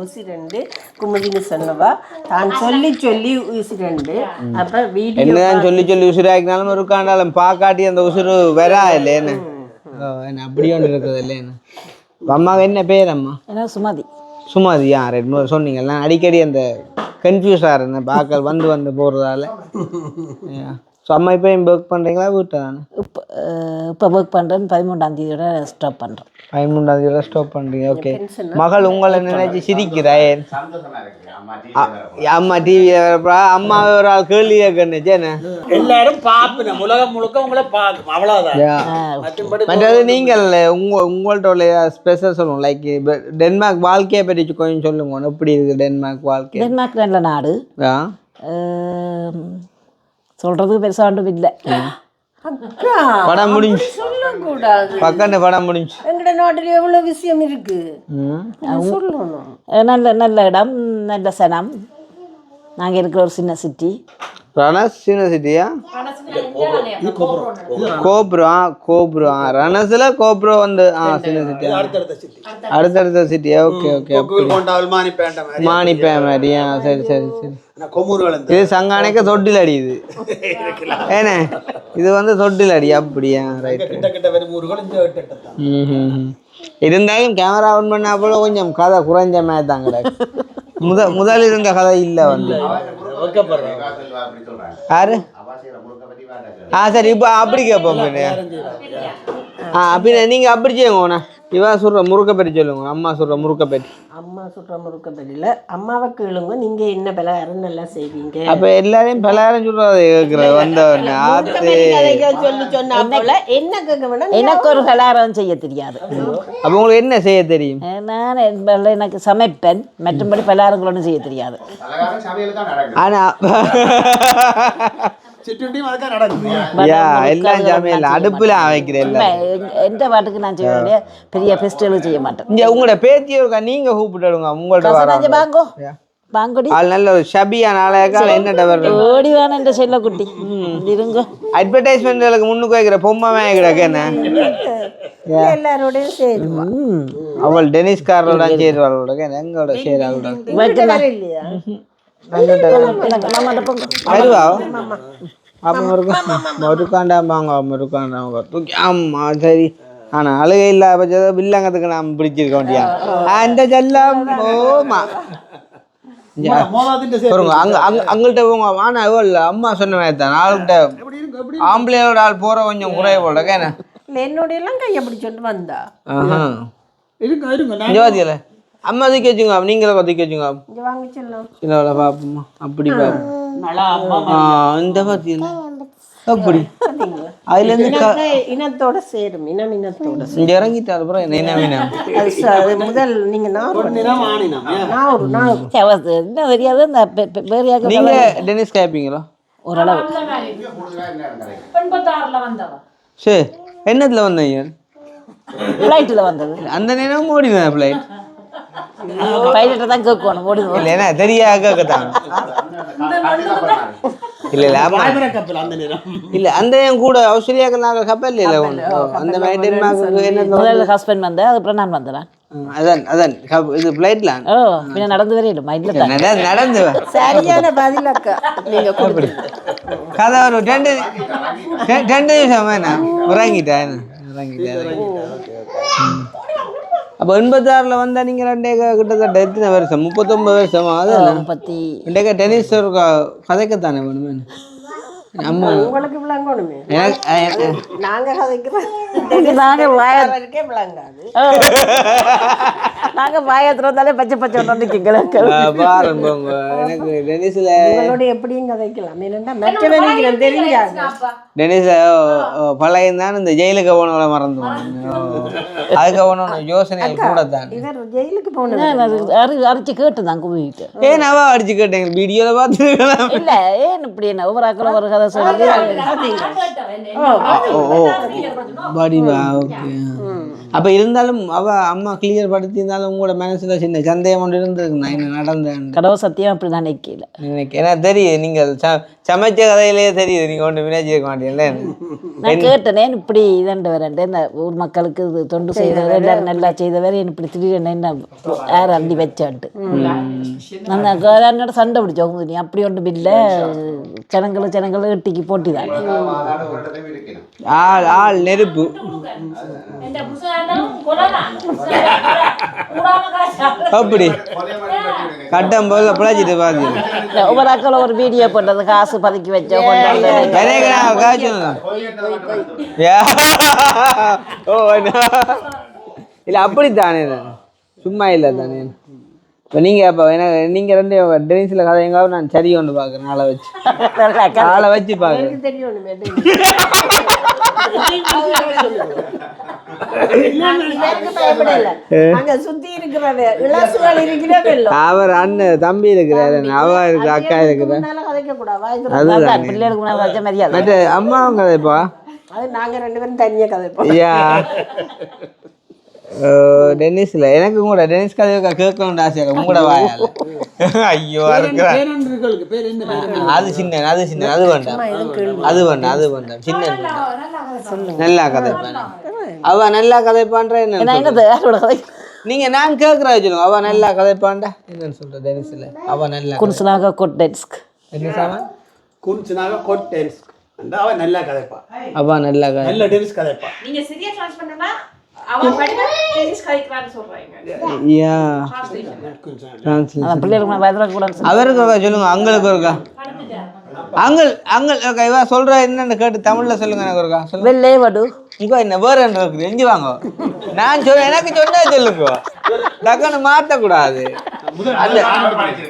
[SPEAKER 5] உசிரண்டு குமுதின்னு சொன்னவா தான் சொல்லி உசிரண்டு அப்ப வீடியோ
[SPEAKER 2] என்னதான் சொல்லி உசுராக்கினாலும் இருக்காண்டாலும் பார்க்காட்டி அந்த உசுறு வரா இல்லைன்னு அப்படி ஒன்று இருக்குது இல்லைன்னு அம்மாவுக்கு என்ன பேர் அம்மா
[SPEAKER 4] என்ன
[SPEAKER 2] சுமதி ரெண்டு சொன்னீங்கல்ல அடிக்கடி அந்த கன்ஃபியூஸாக இருந்தேன் பார்க்க வந்து போகிறதால ஸோ அம்மா இப்போ ஒர்க் பண்ணுறீங்களா வீட்டை தானே
[SPEAKER 4] இப்போ ஒர்க் பண்ணுறேன் 13ஆம் தேதியோட ஸ்டாப் பண்ணுறேன்
[SPEAKER 2] 13ஆம் தேதியோட ஸ்டாப் பண்ணுறீங்க ஓகே மகள் உங்களை நினைச்சு சிரிக்கிறேன் அம்மா டிவியில் அம்மாவே ஒரு ஆள் கேள்வி கேட்கணுச்சேன்னு
[SPEAKER 1] எல்லாரும் பார்ப்பேன் உலகம் முழுக்க உங்களை பார்க்கும் அவ்வளோதான்
[SPEAKER 2] மற்றது நீங்கள் உங்கள்கிட்ட உள்ள ஸ்பெஷல் சொல்லுவோம் லைக் டென்மார்க் வாழ்க்கையை பற்றி கொஞ்சம் சொல்லுங்க எப்படி இருக்குது டென்மார்க் வாழ்க்கை
[SPEAKER 4] டென்மார்க் நல்ல நாடு சொல்றதுக்கு பெருசா ஒன்றும் இல்லை
[SPEAKER 2] படம் முடிஞ்சு
[SPEAKER 5] சொல்லக்கூடாது
[SPEAKER 2] பக்கத்து படம் முடிஞ்சு
[SPEAKER 5] எங்கட நாட்டில் எவ்வளவு விஷயம் இருக்கு சொல்லணும்
[SPEAKER 4] நல்ல இடம் நல்ல சனம் நாங்கள் இருக்கிற ஒரு சின்ன சிட்டி
[SPEAKER 2] ரணஸ் யூனிவர்சிட்டியா கோப்ரோ ரணஸ்ல கோப்ரோ வந்து சின்ன சிட்டி அடுத்தடுத்த சிட்டியா ஓகே மானிப்பே மாதிரியா சரி இது சங்கானைக்கு தொட்டில் அடி இது ஏனே இது வந்து தொட்டில் அடி அப்படியா ரைட் இருந்தாலும் கேமரா ஆன் பண்ணா போல கொஞ்சம் கதை குறைஞ்ச மாதிரி தான் கிடக்கு முதல் இருந்த கதை இல்லை வந்து யாரு சரி இப்போ அப்படி கேட்போம் அப்படின்னா நீங்கள் அப்படி செய்யுங்கண்ணா இவா சொல்கிற முறுக்க பற்றி சொல்லுங்க அம்மா சொல்கிற முறுக்க பற்றி
[SPEAKER 5] முறுக்கப்படியில் அம்மாவை கேளுங்க நீங்க என்ன பலகாரம் நல்லா செய்வீங்க
[SPEAKER 2] அப்போ எல்லாரையும் பலகாரம் சொல்றது கேட்குறது வந்தவொடனே
[SPEAKER 5] சொல்லி சொன்னா போல என்ன கேட்க வேணாம்
[SPEAKER 4] எனக்கு ஒரு பலகாரம் செய்ய தெரியாது
[SPEAKER 2] அப்போ உங்களுக்கு என்ன செய்ய தெரியும்
[SPEAKER 4] நான் எனக்கு சமைப்பேன் மற்றபடி பலகாரங்களோடு செய்ய தெரியாது
[SPEAKER 2] ஆனால் எல்லாம் சமையல் அடுப்புல வைக்கிறேன்
[SPEAKER 4] எந்த பாட்டுக்கு நான் செய்ய வேண்டிய பெரிய ஃபெஸ்டிவல் செய்ய மாட்டேன்
[SPEAKER 2] இங்க உங்களோட பேத்தியை இருக்கா நீங்க கூப்பிட்டுடுங்க உங்கள்ட்ட
[SPEAKER 4] வாங்கோ வாங்கோடி
[SPEAKER 2] அது நல்ல ஒரு ஷபியா நாளைக்கா என்ன டவர்
[SPEAKER 4] ஓடி வேணும் இந்த செல்ல குட்டி இருங்க
[SPEAKER 2] அட்வர்டைஸ்மெண்ட்களுக்கு முன்னுக்கு வைக்கிற பொம்மை கிடக்கு என்ன
[SPEAKER 5] எல்லாரோடையும் சரி
[SPEAKER 2] அவள் டெனிஸ் காரோட சேருவாளோட எங்களோட சேராளோட வருவா ஆமா சரி ஆனா அழுகை இல்லாத பட்சத்தை வில்லங்கத்துக்கு நாம் பிடிச்சிருக்க வேண்டியா அந்த செல்லம் ஓமா அங்கள்கிட்ட போங்க ஆனால் இல்லை அம்மா சொன்ன மாதிரி தான் ஆள்கிட்ட ஆம்பளையோட ஆள் போகிற கொஞ்சம் குறைய போல கேன
[SPEAKER 5] என்னுடைய எல்லாம் கையை பிடிச்சோண்டு வந்தா
[SPEAKER 2] ஜோதியில் அம்மா தூக்கி வச்சுங்க நீங்களே தூக்கி வச்சுங்க
[SPEAKER 5] இங்க வாங்க செல்லம்
[SPEAKER 2] சில பாப்போம்மா அப்படி பாப்போம் இந்த பார்த்தீங்கன்னா அப்படி அதுலேருந்து
[SPEAKER 5] இனத்தோட சேரும் இனத்தோட
[SPEAKER 2] இங்கே இறங்கிட்டு அப்புறம் என்ன வேணும்
[SPEAKER 5] அது முதல் நீங்க
[SPEAKER 4] என்ன தெரியாது இந்த
[SPEAKER 2] நீங்கள் டென்னிஸ் கேட்பீங்களா
[SPEAKER 4] ஓரளவு
[SPEAKER 3] 86ல வந்தவ.
[SPEAKER 2] சரி என்னத்தில் வந்தீங்க
[SPEAKER 4] ஃப்ளைட்டில் வந்தது.
[SPEAKER 2] அந்த நேரம் ஓடினேன் ஃப்ளைட்
[SPEAKER 4] பைலட்டை தான் கேட்கணும் ஓடுது.
[SPEAKER 2] இல்லை என்ன தெரியா கேட்கத்தான் இல்லை இல்லை ஆமா இல்லை அந்த என் கூட ஆஸ்திரேலியாவுக்கு நாங்கள் கப்பல் இல்லை அந்த மாதிரி டென்மார்க்கு என்ன
[SPEAKER 4] முதல்ல ஹஸ்பண்ட் வந்தேன், அதுக்கப்புறம் நான் வந்தேன்.
[SPEAKER 2] அதான் இது ஃப்ளைட்ல
[SPEAKER 4] ஓ பின்ன நடந்து வரே இல்லை மைண்டில் தான்
[SPEAKER 2] நடந்து
[SPEAKER 5] சரியான பதில் அக்கா நீங்க
[SPEAKER 2] அப்படி கதை ஒரு 2 நிமிஷம் வேணாம் இறங்கிட்டேன் அப்போ 86ல் வந்தா நீங்கள் ரெண்டே கிட்டத்தட்ட எத்தனை வருஷம் 39 வருஷமா அதான் 30 டென்னிஸ் கதைக்கத்தானே வேணுமே நம்ம
[SPEAKER 5] உங்களுக்கு விளங்கணுமே நாங்க கதைக்கிறோம் விளங்காது
[SPEAKER 4] நாங்கள் பாயத்தில் வந்தாலே பச்சை பச்சை
[SPEAKER 2] பாருங்க எனக்கு டென்னிஸில்
[SPEAKER 5] எப்படியும் கதைக்கலாம் ஏன்னா மற்றவனுக்கு தெரிஞ்சாங்க
[SPEAKER 2] டென்னிஸ் பழையம் தான் இந்த ஜெயிலுக்கு போனவளை மறந்துவோம் அதுக்கு போனோம் யோசனைகள் கூட தான்
[SPEAKER 5] இவர் ஜெயிலுக்கு போனது
[SPEAKER 4] அரைச்சி கேட்டு தான் குவிட்டு
[SPEAKER 2] ஏன் அவ அடிச்சு கேட்டேங்க வீடியோவில் பார்த்துருக்கலாம்
[SPEAKER 4] இல்லை ஏன் இப்படி என்ன ஒவ்வொரு ஆக்களும் ஒரு கதை சொல்லுது.
[SPEAKER 2] அப்ப இருந்தாலும் அவ அம்மா கிளியர் படுத்தி இருந்தாலும் உங்களோட மனசுல சின்ன சந்தேகம் ஒன்று இருந்திருக்கு நான் என்ன நடந்தேன்
[SPEAKER 4] கடவுள் சத்தியம் அப்படி தான் நினைக்கல
[SPEAKER 2] எனக்கு தெரியுது நீங்கள் சமைச்ச கதையிலேயே தெரியுது நீங்க ஒன்று வினைச்சிருக்க மாட்டீங்கல்ல
[SPEAKER 4] நான் கேட்டேன் இப்படி இதண்டு வரேன் இந்த ஊர் மக்களுக்கு இது தொண்டு செய்தவர் எல்லாரும் நல்லா செய்தவர் இப்படி திடீர்னு என்ன யார் அண்டி வச்சான்ட்டு நான் என்னோட சண்டை பிடிச்சோம் நீ அப்படி ஒன்றும் இல்லை ஜனங்களும் எட்டிக்கு போட்டி தான்
[SPEAKER 2] ஆள் நெருப்பு அப்படி கட்டம் போல பிழைச்சிட்டு பாத்து
[SPEAKER 4] ஒவ்வொரு ஆக்கள் ஒரு வீடியோ போட்டது காசு பதுக்கி வச்சோம்
[SPEAKER 2] இல்ல அப்படித்தானே சும்மா இல்லை தானே இப்போ நீங்கள் அப்போ எனக்கு நீங்கள் ரெண்டு டென்னிஸில் கதை எங்காவது நான் சரி கொண்டு பார்க்குறேன் ஆளை வச்சு பார்க்குறேன் அவர் அண்ணன் தம்பி இருக்கிறாரு அவ இருக்கு அக்கா இருக்கிறேன் அதுதான் பிள்ளைகளுக்கு அம்மாவும் கதைப்பா
[SPEAKER 5] நாங்க 2 பேரும் தனியா கதைப்போம்
[SPEAKER 2] டென்னிஸ்ல எனக்கு கூட டென்னிஸ் கதையை கேட்கணும்னு ஆசையா உங்களோட வாயால ஐயோ அது சின்ன அது வேண்டாம் சின்ன நல்லா கதைப்பான் அவ நல்லா கதைப்பான்ற என்ன நீங்க நான் கேட்கறா சொல்லுங்க அவ நல்லா கதைப்பான்டா என்னன்னு சொல்ற டென்னிஸ்ல அவ நல்லா
[SPEAKER 4] குன்சுனாக கொட்டென்ஸ்க்
[SPEAKER 2] என்ன சாமான்
[SPEAKER 1] குன்சுனாக கொட்டென்ஸ்க் அவ நல்லா கதைப்பா
[SPEAKER 2] அவ நல்லா
[SPEAKER 1] டென்னிஸ் கதைப்பா
[SPEAKER 3] நீங்க சரியா ட்ரான்ஸ் பண்ணனா அவன் படிக்க டென்னிஸ் கதைக்கிறான்னு சொல்றாங்க
[SPEAKER 2] யா அவருக்கு சொல்லுங்க அங்களுக்கு இருக்கா அங்கள் இருக்கா இவ சொல்ற என்னன்னு கேட்டு தமிழ்ல சொல்லுங்க எனக்கு இருக்கா
[SPEAKER 4] வெள்ளே வடு
[SPEAKER 2] இங்க என்ன வேற என்ன இருக்குது எஞ்சி வாங்க நான் சொல்ல எனக்கு சொன்னா சொல்லுங்க டக்குன்னு மாற்றக்கூடாது அந்த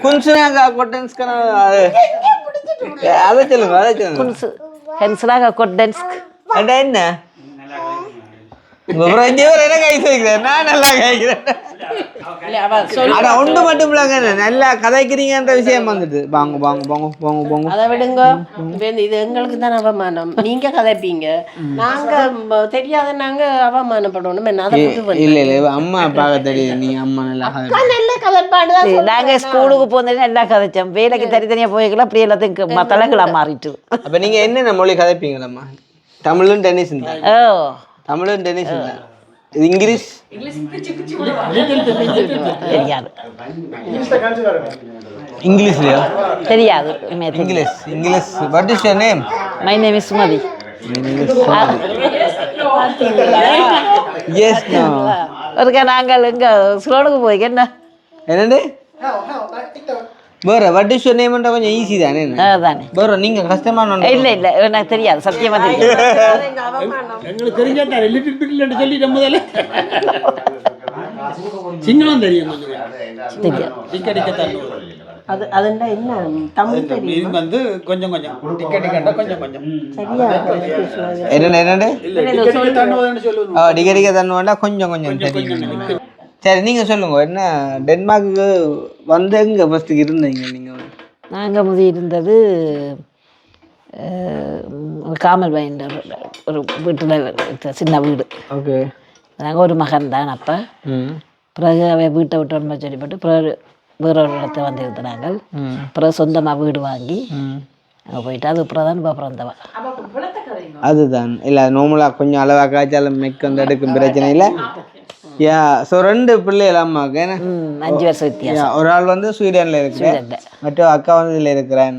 [SPEAKER 2] குன்சுனாக கொட்டன்ஸ்க்கு அதை சொல்லுங்க
[SPEAKER 4] குன்சு ஹென்ஸ்னாக கொட்டென்ஸ்க்
[SPEAKER 2] என்ன நான் நல்லா கேட்கிறேன் ஒன்று மட்டும் நல்லா கதைக்கிறீங்கன்ற விஷயம் வந்துட்டு வாங்க
[SPEAKER 5] அதை விடுங்க இது எங்களுக்கு தான் அவமானம் நீங்க கதைப்பீங்க நாங்க தெரியாத நாங்க அவமானப்படணும்
[SPEAKER 2] இல்ல அம்மா பார்க்க தெரியுது நீ அம்மா நல்லா
[SPEAKER 5] கதைப்பாடு
[SPEAKER 4] நாங்க ஸ்கூலுக்கு போனது நல்லா கதைச்சோம் வேலைக்கு தனித்தனியா போய்க்கலாம் அப்படி எல்லாத்தையும் தலைகளா மாறிட்டு
[SPEAKER 2] அப்ப நீங்க என்னென்ன மொழி கதைப்பீங்களம்மா தமிழும் டென்னிஸ் தமிழும் டென்னிஸ் இங்கிலீஷ்
[SPEAKER 4] தெரியாது
[SPEAKER 2] இங்கிலீஷ்லயா
[SPEAKER 4] தெரியாது
[SPEAKER 2] English what is your name
[SPEAKER 4] my name is Sumathi
[SPEAKER 2] yes no
[SPEAKER 4] ஒருக்கா நாங்கள் எங்க ஸ்லோனுக்கு போய் என்ன
[SPEAKER 2] என்னண்டு வேற வாட் இஸ் யுவர் நேம்ன்றா கொஞ்சம் ஈஸி தானே
[SPEAKER 4] அதுதானே.
[SPEAKER 2] வேற நீங்க கஷ்டமான
[SPEAKER 4] இல்லை இல்லை எனக்கு தெரியாது, சத்தியமா தெரியாது.
[SPEAKER 1] எங்களுக்கு தெரிஞ்சா லிட்டில் பிட்லன்னு சொல்லி முதல்ல சிங்களம் தெரியும்
[SPEAKER 4] தெரியாது.
[SPEAKER 5] அது அதுண்டா என்ன தமிழ் தெரியும்
[SPEAKER 1] இது வந்து கொஞ்சம் கொஞ்சம் டிக்கெட் கண்டா கொஞ்சம் கொஞ்சம்
[SPEAKER 5] சரியா
[SPEAKER 2] என்னண்டு
[SPEAKER 1] சொல்லுவோம்
[SPEAKER 2] டிகடிக்க தண்ணுவாண்டா கொஞ்சம் கொஞ்சம் தெரியும். சரி நீங்க சொல்லுங்க, என்ன டென்மார்க்கு வந்து எங்க ஃபர்ஸ்ட் இருந்தீங்க நீங்க?
[SPEAKER 4] நாங்கள் முதி இருந்தது காமல் பயன்ற ஒரு வீட்டில் சின்ன வீடு.
[SPEAKER 2] ஓகே.
[SPEAKER 4] நாங்கள் ஒரு மகன் தான் அப்போ. பிறகு அவ வீட்டை விட்டோன்னு சொல்லிப்பட்டு பிறகு வேற ஒரு இடத்த வந்து இருந்தாங்க. பிறகு சொந்தமாக வீடு வாங்கி அங்கே போயிட்டு அது அப்புறம் தான் இப்போ பிறந்தவா.
[SPEAKER 2] அதுதான் இல்லை நார்மலாக கொஞ்சம் அளவாக காய்ச்சாலும் மெக்கு வந்து எடுக்கும் பிரச்சனை இல்லை. யா ஸோ 2 பிள்ளைகள் அம்மாவுக்கு ஏன்னா
[SPEAKER 4] 5 வருஷம் வித்தியாசம்.
[SPEAKER 2] ஒரு ஆள் வந்து ஸ்வீடனில் இருக்கிறேன், மற்ற அக்கா வந்து இதில் இருக்கிறேன்.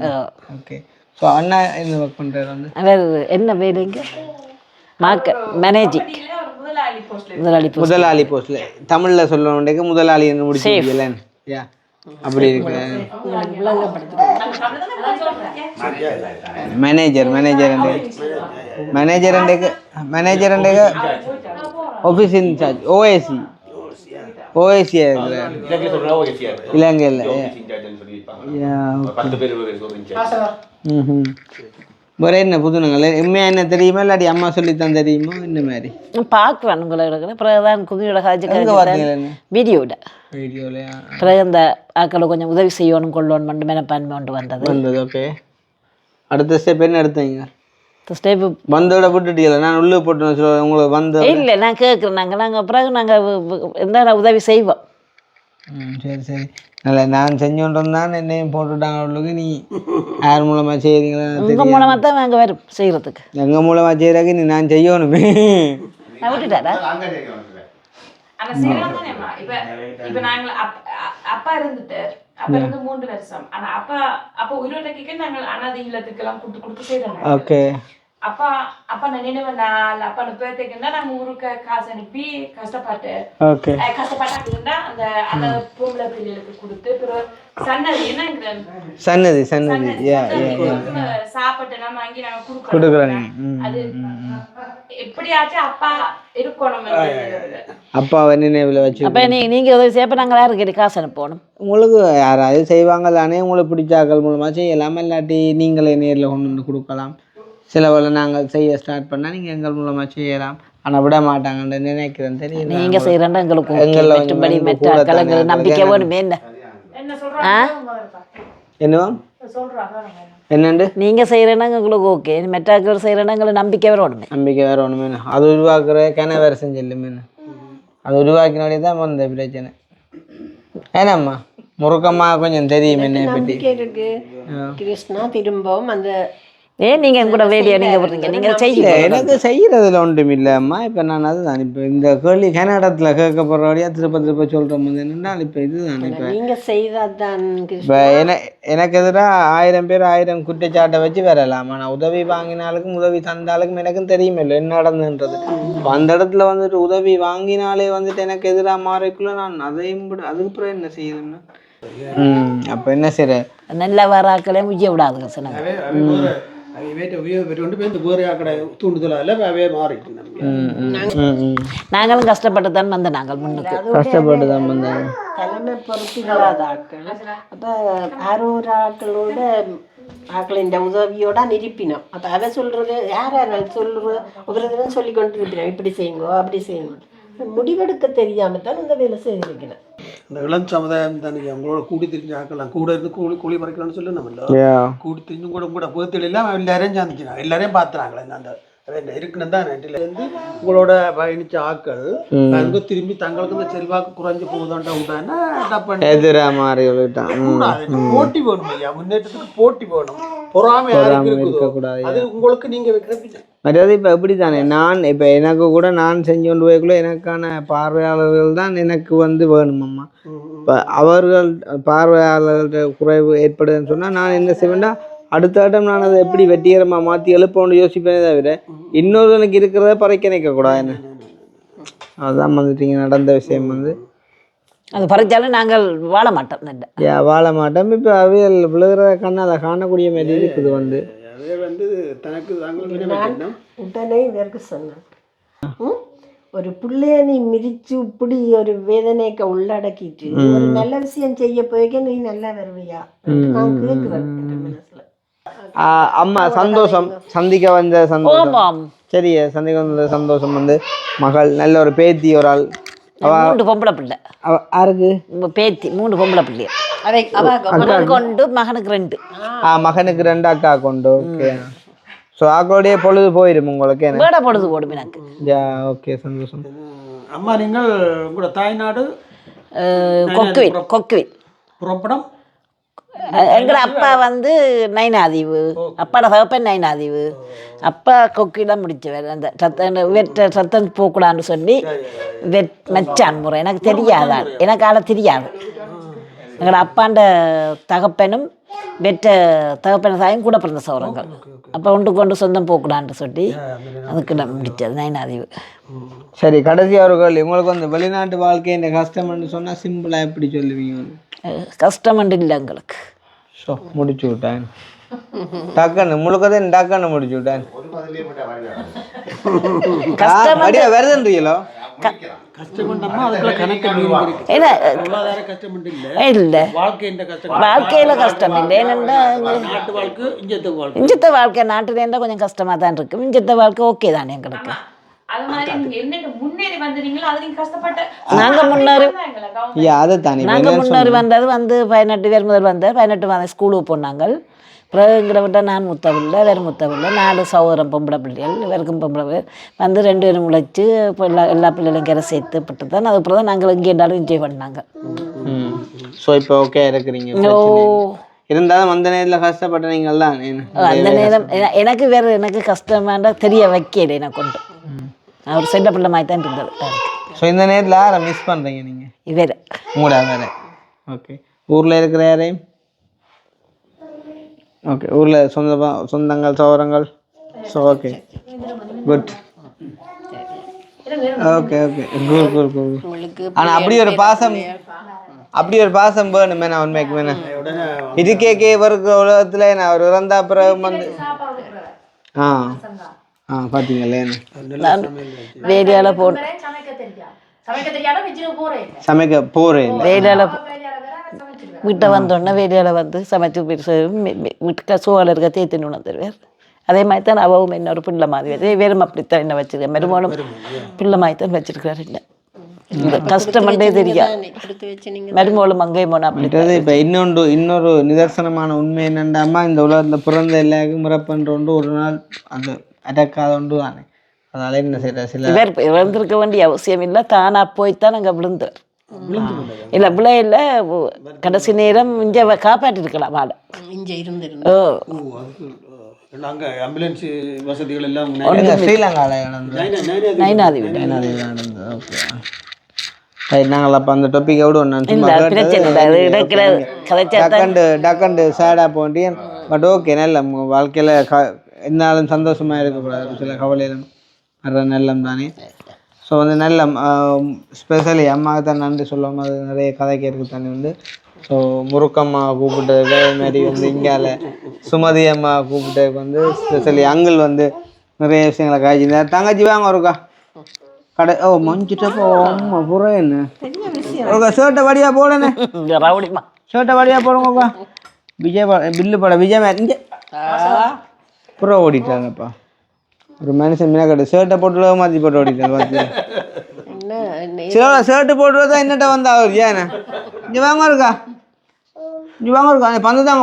[SPEAKER 2] ஓகே. ஸோ அண்ணா என்ன ஒர்க் பண்ணுறாரு வந்து?
[SPEAKER 4] அவர் என்ன வேலைங்க? மேனேஜிங்
[SPEAKER 2] முதலாளி போஸ்ட்ல தமிழில் சொல்லணுன்றக்கு முதலாளி என்று முடிச்சுக்கல. யா அப்படி இருக்கிறேன். மேனேஜர் ஆஃபீஸ் இன்சார்ஜ் ஓஏசி இருக்கிறேன் இலங்கையில். வேற என்ன புதுனங்கள் உண்மையா என்ன தெரியுமா இல்லாட்டி அம்மா சொல்லித்தான் தெரியுமா என்ன மாதிரி?
[SPEAKER 4] பார்க்குறேன் உங்களை இருக்கிறேன். பிறகு தான் குங்கியோட காய்ச்சி வீடியோட பிறகு இந்த ஆக்களை கொஞ்சம் உதவி செய்யணும் கொள்ளணும் மட்டும் மெனப்பான்மை கொண்டு வந்தது.
[SPEAKER 2] ஓகே. அடுத்த ஸ்டெப் என்ன எடுத்தீங்க?
[SPEAKER 4] ஸ்டெப்
[SPEAKER 2] வந்தோட விட்டுட்டீங்களா? நான் உள்ளே போட்டு உங்களுக்கு வந்து
[SPEAKER 4] இல்லை நான் கேட்குறேன். நாங்கள் பிறகு நாங்கள் எந்த உதவி செய்வோம்.
[SPEAKER 2] சரி சரி நல்ல நான் செஞ்சோன்றது தான் என்னையும் போட்டுட்டாங்க. அவளுக்கு நீ யார் மூலமாக செய்கிறீங்களா?
[SPEAKER 4] உங்கள் மூலமாக தான் நாங்கள் வரும் செய்கிறதுக்கு.
[SPEAKER 2] எங்கள் மூலமாக செய்கிறாக்க நீ நான் செய்யணுமே.
[SPEAKER 4] நான் விட்டுட்டாரா?
[SPEAKER 8] இப்ப நாங்க அப்பா இருந்துட்டார். அப்ப இருந்து 3 வருஷம். ஆனா அப்பா உயிரோட்டக்கு நாங்கள் அனாதை இல்லத்துக்கெல்லாம் கொடுத்து செய்யறோம்.
[SPEAKER 2] ஓகே.
[SPEAKER 8] அப்பா நினைவேன் அப்பா பேர்த்துக்குன்னா நாங்க ஊருக்கு காசு அனுப்பி கஷ்டப்பட்டு கஷ்டப்பட்டாக்குன்னா அந்த பொம்பளை பிள்ளைகளுக்கு கொடுத்து பிறகு சன்னதி சாப்பாட்டு எல்லாம் வாங்கி நாங்க கொடுக்குறோம். அது எப்படியாச்சும் அப்பா இருக்கணும்.
[SPEAKER 2] அப்பாவை நினைவில் வச்சு
[SPEAKER 4] அப்போ நீங்கள் உதவி செய்யப்போ நாங்கள் யாருக்கு காசு அனுப்பணும்?
[SPEAKER 2] உங்களுக்கு யாராவது செய்வாங்க தானே, உங்களுக்கு பிடிச்சாக்கள் மூலமாக செய்யலாம். இல்லாட்டி நீங்களே நேரில் கொண்டு வந்து கொடுக்கலாம். சில வேலை நாங்கள் செய்ய ஸ்டார்ட் பண்ணால் நீங்கள் எங்கள் மூலமாக செய்யலாம். ஆனால் விட மாட்டாங்கன்னு நினைக்கிறேன். தெரியும்
[SPEAKER 4] நீங்கள் செய்கிறேன்னா எங்களுக்கு எங்களுக்கு நம்பிக்கை வேணுமே.
[SPEAKER 2] என்னவா என்னண்டு
[SPEAKER 4] நீங்கள் செய்கிறேன்னா எங்களுக்கு ஓகே, மெட்டாக்கள் செய்கிறேன்னா எங்களுக்கு நம்பிக்கை வேணுமே.
[SPEAKER 2] நம்பிக்கை வேறு ஒன்றுமே அது உருவாக்குற கிண வேறு செஞ்சில்லுமே. அது உருவாக்கினாலே தான் வந்த பிரச்சனை. ஏன்னாம்மா முருக்கம்மா கொஞ்சம் தெரியும் என்ன பற்றி
[SPEAKER 5] இருக்கு. கிருஷ்ணா திரும்பவும் அந்த
[SPEAKER 4] ஏன் நீங்கள் என் கூட வேலையை நீங்கள் போடுறீங்க? நீங்கள் செய்யல.
[SPEAKER 2] எனக்கு செய்கிறதுல ஒன்றும் இல்லைம்மா. இப்போ நான் அதுதான் இப்போ இந்த கேள்வி கன்னடத்தில் கேட்கப்படுறபடியாக திருப்ப சொல்கிற போது என்னென்னா இப்போ இதுதான் இப்போ
[SPEAKER 5] நீங்கள் செய்தாதான்.
[SPEAKER 2] இப்போ எனக்கு எதிராக 1000 பேர் 1000 குற்றச்சாட்டை வச்சு வரலாம். ஆனால் உதவி வாங்கினாலுக்கும் உதவி தந்தாலுக்கும் எனக்கும் தெரியுமே இல்லை என்ன நடந்துன்றது. இப்போ அந்த இடத்துல வந்துட்டு உதவி வாங்கினாலே வந்துட்டு எனக்கு எதிராக மாறிக்குள்ள நான் அதையும் விட அதுக்கப்புறம் என்ன செய்யணும்னா அப்போ என்ன செய்கிற
[SPEAKER 4] நல்ல வராக்களே முய்ய விடாதுங்க சொன்னாங்க. நாங்களும் கஷ்டப்பட்டு தான் வந்த நாங்கள் முன்னுக்கு
[SPEAKER 2] கஷ்டப்பட்டு தான் வந்தேன்.
[SPEAKER 5] தலைமை பொறுப்புகளாத ஆட்கள். அப்போ யாரோ ஒரு ஆட்களோட ஆக்களின் உதவியோட நிரப்பினோம். அப்போ அதை சொல்றது யார் சொல்றது ஒவ்வொரு சொல்லி கொண்டு இருப்பினோம். இப்படி செய்யுங்கோ அப்படி செய்யுங்க. முடிவெடுக்க தெரியாம தான் இந்த வேலை செய்திருக்கிறேன்.
[SPEAKER 1] இந்த இளம் சமுதாயம் தானே அவங்களோட கூடி திரிஞ்சு ஆக்கலாம். கூட இருந்து கூலி பறிக்கலாம்னு சொல்லி நம்ம கூடி திரிஞ்சும் கூட பேர்த்துல எல்லாம் எல்லாரையும் சாந்திக்கிறாங்க. எல்லாரையும் பார்த்துறாங்களே அந்த இருக்குன்னு தான் இருந்து உங்களோட பயணிச்ச ஆக்கள் அங்க திரும்பி தங்களுக்கு இந்த செல்வாக்கு குறைஞ்சு போகுதான்டா உண்டானா போட்டி வேணும் ஐயா. முன்னேற்றத்துக்கு போட்டி வேணும். பொறாமை இருக்கக்கூடாது. அது உங்களுக்கு நீங்க வைக்கிறீங்க.
[SPEAKER 2] அதாவது இப்போ எப்படி தானே நான் இப்போ எனக்கு கூட நான் செஞ்சு கொண்டு போய்க்குள்ள எனக்கான பார்வையாளர்கள் தான் எனக்கு வந்து வேணுமம்மா. இப்போ அவர்கள் பார்வையாளர்கள குறைவு ஏற்படுதுன்னு சொன்னால் நான் என்ன செய்வேன்டா அடுத்த ஆட்டம் நான் அதை எப்படி வெற்றிகரமாக மாற்றி எழுப்பணும்னு யோசிப்பேனே தவிர இன்னொருவனுக்கு இருக்கிறத பறைக்க நிற்கக்கூடாது. என்ன அதுதான் வந்துட்டீங்க நடந்த விஷயம் வந்து
[SPEAKER 4] அது பறிச்சாலும் நாங்கள் வாழ மாட்டோம் நல்ல
[SPEAKER 2] வாழ மாட்டோம். இப்போ அவியல் விழுகிற கண்ணால் காணக்கூடிய மாதிரி இருக்குது வந்து
[SPEAKER 1] அதே வந்து தனக்கு தாங்கள்
[SPEAKER 5] உடனே இதற்கு சொன்னேன், ஒரு பிள்ளைய நீ மிதிச்சு இப்படி ஒரு வேதனைக்கு உள்ளடக்கிட்டு ஒரு நல்ல விஷயம் செய்ய போய்க்க நீ நல்லா வருவியா நான் கேட்கிறேன் மனசுல.
[SPEAKER 2] அம்மா சந்தோஷம் சந்திக்க வந்த சந்தோஷம்.
[SPEAKER 4] ஆமாம்.
[SPEAKER 2] சரி, சந்திக்க வந்த சந்தோஷம் வந்து மகள் நல்ல ஒரு பேத்தி ஒரு ஆள்.
[SPEAKER 4] 3 பொம்பளை பிள்ளை
[SPEAKER 2] யாருக்கு
[SPEAKER 4] பேத்தி 3 பொம்பளை பிள்ளை கொண்டு மகனுக்கு 2.
[SPEAKER 2] மகனுக்கு 2 அக்கா கொண்டு. ஓகே. ஸோ ஆக்களோடைய பொழுது போயிடும் உங்களுக்கு
[SPEAKER 4] வேட பொழுது போடும் எனக்கு.
[SPEAKER 2] ஓகே, சந்தோஷம்.
[SPEAKER 1] அம்மா நீங்கள் உங்களோட தாய்நாடு
[SPEAKER 4] கொக்குவில்
[SPEAKER 1] புறப்படம்
[SPEAKER 4] எங்கட அப்பா வந்து நைனாதீவு, அப்பாட தகப்பன் நைனாதீவு, அப்பா கொக்கிலாம் முடிச்சவர். அந்த சத்தம் போக்கூடான்னு சொல்லி மச்சான் முறை எனக்கு தெரியாதான், எனக்கு ஆள தெரியாது. எங்களோட அப்பாண்ட தகப்பனும் வெற்ற தகப்பன தாயும் கூட பிறந்த சௌரங்கள். அப்போ கொண்டு சொந்தம் போக்கூடான்னு சொல்லி அதுக்கு நான் முடித்தது நைனாதீவு.
[SPEAKER 2] சரி, கடைசி அவர்கள் உங்களுக்கு வந்து வெளிநாட்டு வாழ்க்கை இந்த கஷ்டம்னு சொன்னால் சிம்பிளாக எப்படி சொல்லுவீங்க?
[SPEAKER 4] கஷ்டமண்டு இல்லை எங்களுக்கு.
[SPEAKER 2] ஸோ முடிச்சு விட்டேன் டக்குன்னு முழுக்கதே டக்குன்னு முடிச்சு விட்டேன். கஷ்டப்படியா வருதுன்றீங்களோ?
[SPEAKER 4] வாழ்க்கையில கஷ்டம் இல்லை. ஏனென்றா இஞ்சத்த வாழ்க்கை நாட்டுல இருந்தா கொஞ்சம் கஷ்டமா தான் இருக்கு. இஞ்சத்த வாழ்க்கை ஓகே தானே எங்களுக்கு. நாங்க முன்னேறி வந்தது வந்து 18 பேர் முதல் வந்த 18 மாதம் ஸ்கூலுக்கு போனாங்க. பிறகுங்கிற விட்ட நான் முத்தவில்லை, வேறு முத்தவில்லை, 4 சகோதரம் பொம்பளை பிள்ளைகள், இவருக்கும் பொம்பளை பேர் வந்து 2 பேரும் உழைச்சி இப்போ எல்லா பிள்ளைகளும் கரை சேர்த்து பட்டு தான் அதுக்கப்புறம் தான் நாங்கள் இங்கே இருந்தாலும் என்ஜாய் பண்ணாங்க.
[SPEAKER 2] ஸோ இப்போ ஓகே இருக்கிறீங்க. இருந்தாலும் அந்த நேரத்தில் கஷ்டப்பட்ட நீங்கள்லாம்
[SPEAKER 4] அந்த நேரம் எனக்கு வேறு எனக்கு கஷ்டமாண்டா தெரிய வைக்கல எனக்கு கொண்டு அவர் செல்ல பிள்ளை மாதிரி தான் இருந்தது.
[SPEAKER 2] ஸோ இந்த நேரத்தில் யாரை மிஸ் பண்ணுறீங்க நீங்கள்?
[SPEAKER 4] வேறு
[SPEAKER 2] உங்களா வேறு? ஓகே. ஊரில் இருக்கிற யாரையும்? ஓகே. ஊரில் சொந்தங்கள் சௌரங்கள். So okay, good. Okay okay, good good good. ஆனால் அப்படி ஒரு பாசம் வேணுமே. நான் உண்மைக்கு வேணும் இது கேட்க இவருக்கு உலகத்தில் நான் அவர் இறந்தா பிறகு வந்து பார்த்தீங்களே
[SPEAKER 4] வேலையால
[SPEAKER 2] சமைக்க போறேன்.
[SPEAKER 4] வேலையால வீட்டை வந்தோடனே வேலையால வந்து சமைச்சு வீட்டுக்கு சூழல் இருக்க தேத்தின்னு உணர்ந்துருவார். அதே மாதிரி தான் அவவும் இன்னொரு பிள்ளை மாதிரி வேறும் அப்படித்தான் என்ன வச்சிருக்கேன். மருமகனும் பிள்ளை மாதிரி தான் வச்சிருக்கிறாரு. இல்லை கஷ்டமண்டே தெரியா மருமகளும் அங்கேயும் போனா அப்படி.
[SPEAKER 2] இப்போ இன்னொரு நிதர்சனமான உண்மை என்னண்டாமா, இந்த உலகத்தில் பிறந்த எல்லாருக்கும் முறப்பன்று ஒரு நாள் அந்த அடக்காத ஒன்று தானே. அதனால என்ன செய்யற சில
[SPEAKER 4] பேர் இறந்திருக்க வேண்டிய அவசியம் இல்லை. தானா போய்த்தான் அங்கே விழுந்தார். இல்லை பிள்ளை இல்லை கடைசி நேரம் இங்கே காப்பாற்றிருக்கலாம் வாழை.
[SPEAKER 1] ஆம்புலன்ஸ் வசதிகள் எல்லாம்
[SPEAKER 2] ஸ்ரீலங்காவில் நைனாதீவு நடந்தது. ஓகே, நாங்கள் அப்போ அந்த டாப்பிக்கை விட டக்கண்டு சேடாக போண்டியன். பட் ஓகே, நல்ல வாழ்க்கையில் என்னாலும் சந்தோஷமாக இருக்கக்கூடாது. சில கவலையிலும் வர்ற நல்லம் தானே. ஸோ வந்து நல்ல ஸ்பெஷலி அம்மாவுக்கு தான் நன்றி சொல்லும். அது நிறைய கதை கேட்க தானே வந்து. ஸோ முருக்கம்மா கூப்பிட்டதுக்கு அதேமாதிரி வந்து இங்கால சுமதி அம்மா கூப்பிட்டதுக்கு வந்து ஸ்பெஷலி அங்கிள் வந்து நிறைய விஷயங்களை காய்ச்சிருந்தார். தங்கச்சி வாங்க ஒருக்கா கடை மஞ்சிட்டப்போ புறம் என்ன ஒருக்கா ஷர்ட்டை வடியா போடனே ஷர்ட்டை வடியா போடுங்கக்கா. விஜய் பில்லு படம் விஜய் இங்கே புறம் ஓடிட்டாங்கப்பா. ஒரு மனுஷன் மீனாக்கட்டு ஷர்ட்டை போட்டு மாற்றி போட்டு ஓடிட்டாங்க. பார்த்து ஷர்ட்டு போட்டுதான் என்னட்ட வந்தா அவர் ஏன்னா இங்கே வாங்க இருக்கா பந்து தாங்க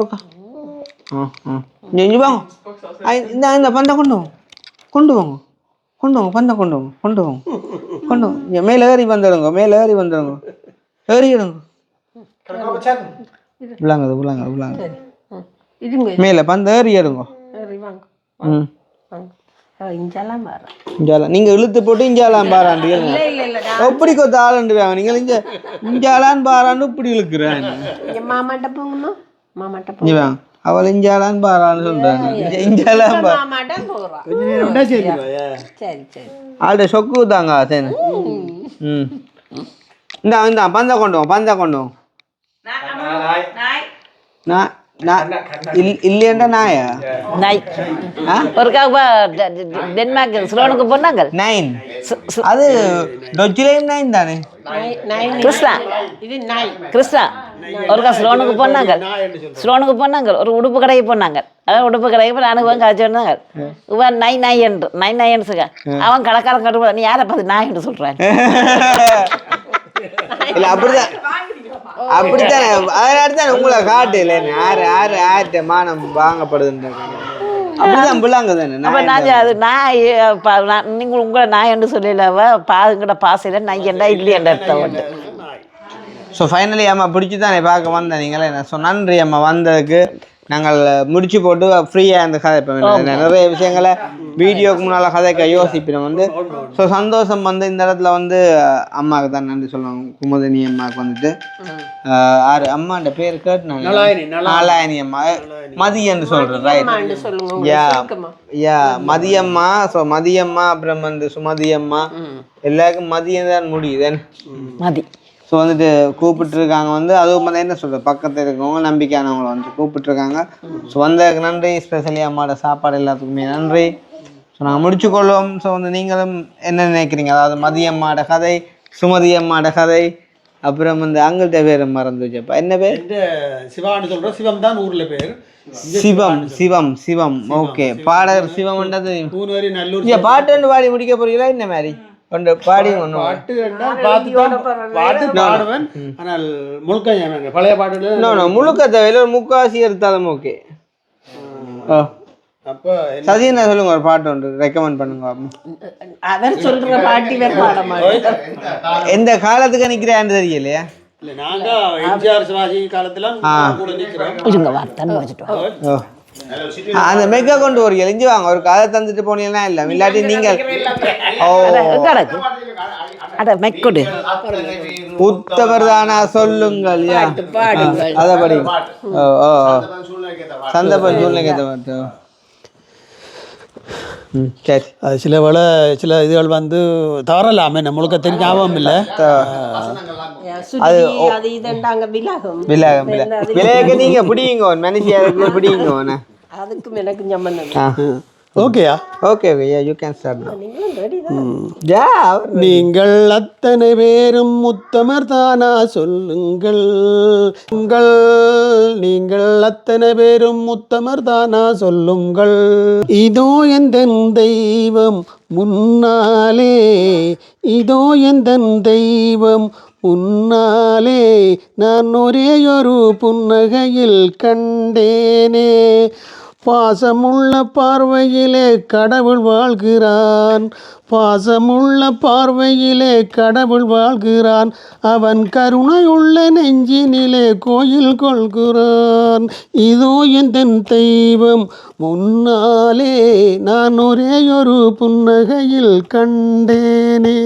[SPEAKER 2] இருக்கா. இங்கே வாங்க இந்த பந்தை கொண்டு வாங்க பந்தை கொண்டு வாங்க மேலே ஏறி வந்துடுங்க ஏறிடுங்க விளாங்குது மேலே பந்து ஏறி ஏறுங்க. நீங்க இழுத்து போட்டு இஞ்சாலான் பாராண்டு எப்படி கொத்த ஆளாண்டு நீங்கள் இஞ்சாலான் பாராண்டு இப்படி இழுக்கிறேன். அவள் இஞ்சாலான்னு பாரான்னு சொல்றாங்க. இஞ்சாலான் பா
[SPEAKER 5] மாட்டான் போகிறான்.
[SPEAKER 1] கொஞ்ச நேரம் விட்டா சேர்ந்துருவாயா?
[SPEAKER 5] சரி சரி.
[SPEAKER 2] ஆள்கிட்ட சொக்கு தாங்க சேனு. இந்த பந்தா கொண்டு கொண்டு இல்லையண்டா நாயா
[SPEAKER 4] நாய் ஒருக்கா டென்மார்க் ஸ்லோனுக்கு போனாங்க
[SPEAKER 2] 9 அது டொச்சிலையும் 9 தானே
[SPEAKER 4] கிருஷ்ணா
[SPEAKER 5] இது நாய்.
[SPEAKER 4] கிருஷ்ணா ஒருக்கா ஸ்லோனுக்கு போனாங்க ஒரு உடுப்பு கடைக்கு போனாங்க. அதான் உடுப்பு கடைக்கு போய் நானுக்கு காய்ச்சி வந்தாங்க. இவன் நாய் என்று சொல்ல அவன் கடைக்காரன் கட்டு நீ யாரை பார்த்து நாய் என்று சொல்றான்.
[SPEAKER 2] இல்ல அப்படித்தானே அதனால உங்களை காட்டு இல்லை யார்கிட்ட மானம் வாங்கப்படுதுன்ற அப்படிதான் பிள்ளாங்க தானே.
[SPEAKER 4] அப்போ நான் அது நாய் நீங்கள் உங்களை நாய் என்று சொல்லலவா பாதுங்கிட்ட பாசையில் நாய் என்றா இல்லையன்ற அர்த்தம்.
[SPEAKER 2] ஸோ ஃபைனலி அம்மா பிடிச்சி தானே பார்க்க வந்தேன் நீங்களே. ஸோ நன்றி அம்மா வந்ததுக்கு. நாங்கள் முடிச்சு போட்டு ஃப்ரீயாக இந்த கதை இப்போ நிறைய விஷயங்களை வீடியோக்கு முன்னால் கதைக்க யோசிப்பினோம் ஸோ சந்தோஷம் இந்த இடத்துல அம்மாவுக்கு தான் நன்றி சொல்லுவாங்க. குமுதினி அம்மாவுக்கு வந்துட்டு அம்மாண்ட பேர் கேட்டு நாலாயினி அம்மா மதியன்னு சொல்கிறேன் ரைட். யா மதியம்மா. ஸோ மதியம்மா அப்புறம் சுமதி அம்மா எல்லாருக்கும் மதியம் தான் முடியுது
[SPEAKER 4] மதி.
[SPEAKER 2] ஸோ கூப்பிட்டுருக்காங்க அதுவும் என்ன சொல்கிறது பக்கத்தில் இருக்கவங்க நம்பிக்கையானவங்களை கூப்பிட்டுருக்காங்க. ஸோ வந்ததுக்கு நன்றி. ஸ்பெஷலி அம்மாவோட சாப்பாடு எல்லாத்துக்குமே நன்றி. ஸோ நாங்கள் முடிச்சுக்கொள்வோம். ஸோ நீங்களும் என்ன நினைக்கிறீங்க? அதாவது மதியம்மாவோட கதை, சுமதி அம்மாவோட கதை, அப்புறம் அங்கள்கிட்ட பேர் மறந்து வச்சப்பா என்ன பேர்?
[SPEAKER 1] சிவான்னு சொல்கிறோம். சிவம் தான் ஊரில் பேர்.
[SPEAKER 2] சிவம். ஓகே பாடகர் சிவம்ன்றது
[SPEAKER 1] நல்லூர்
[SPEAKER 2] பாட்டு பாடி முடிக்க போறீங்களா என்ன மாதிரி பாடி
[SPEAKER 1] பாடுவேன். ஆனால் முழுக்க பழைய பாட்டு
[SPEAKER 2] முழுக்க தேவையில்ல ஒரு முக்காசி எடுத்தாலும் ஓகே.
[SPEAKER 1] அப்போ
[SPEAKER 2] சதினா சொல்லுங்க ஒரு பாட்டு ஒன்று ரெக்கமெண்ட் பண்ணுங்க.
[SPEAKER 5] அவர் சொல்ற பாட்டி வேற பாட மாட்டேன்.
[SPEAKER 2] எந்த காலத்துக்கு நிற்கிறான்னு தெரியலையா?
[SPEAKER 1] நாங்க எம்ஜிஆர் சிவாஜி காலத்துல கூட நிற்கிறோம்.
[SPEAKER 2] அந்த மெக்கா கொண்டு ஒரு எழிஞ்சு வாங்க ஒரு கதை தந்துட்டு போனீங்கன்னா இல்லை இல்லாட்டி நீங்கள் உத்தவர் தானா சொல்லுங்கள் அதை படி சந்தர்ப்பம் சூழ்நிலை கேட்ட சரி.
[SPEAKER 1] அது சில இதுகள் தவறலாமே நம்மளுக்கு தெரிஞ்ச ஞாபகம் இல்லை.
[SPEAKER 2] விலகு நீங்க பிடிங்க மனுஷியாருக்கு பிடிங்க.
[SPEAKER 5] அதுக்கும் எனக்கு சம்பந்தம்.
[SPEAKER 1] ஓகேயா?
[SPEAKER 2] Okay you can start.
[SPEAKER 1] நீங்கள் அத்தனை பேரும் உத்தமர் தானா சொல்லுங்கள். நீங்கள் அத்தனை பேரும் உத்தமர் தானா சொல்லுங்கள். இதோ எந்த தெய்வம் முன்னாலே, இதோ எந்த தெய்வம் முன்னாலே நான் ஒரேயொரு புன்னகையில் கண்டேனே. பாசமுள்ள பார்வையிலே கடவுள் வாழ்கிறான், பாசமுள்ள பார்வையிலே கடவுள் வாழ்கிறான். அவன் கருணையுள்ள நெஞ்சினிலே கோயில் கொள்கிறான். இதோ எந்த தெய்வம் முன்னாலே நான் ஒரேயொரு புன்னகையில் கண்டேனே.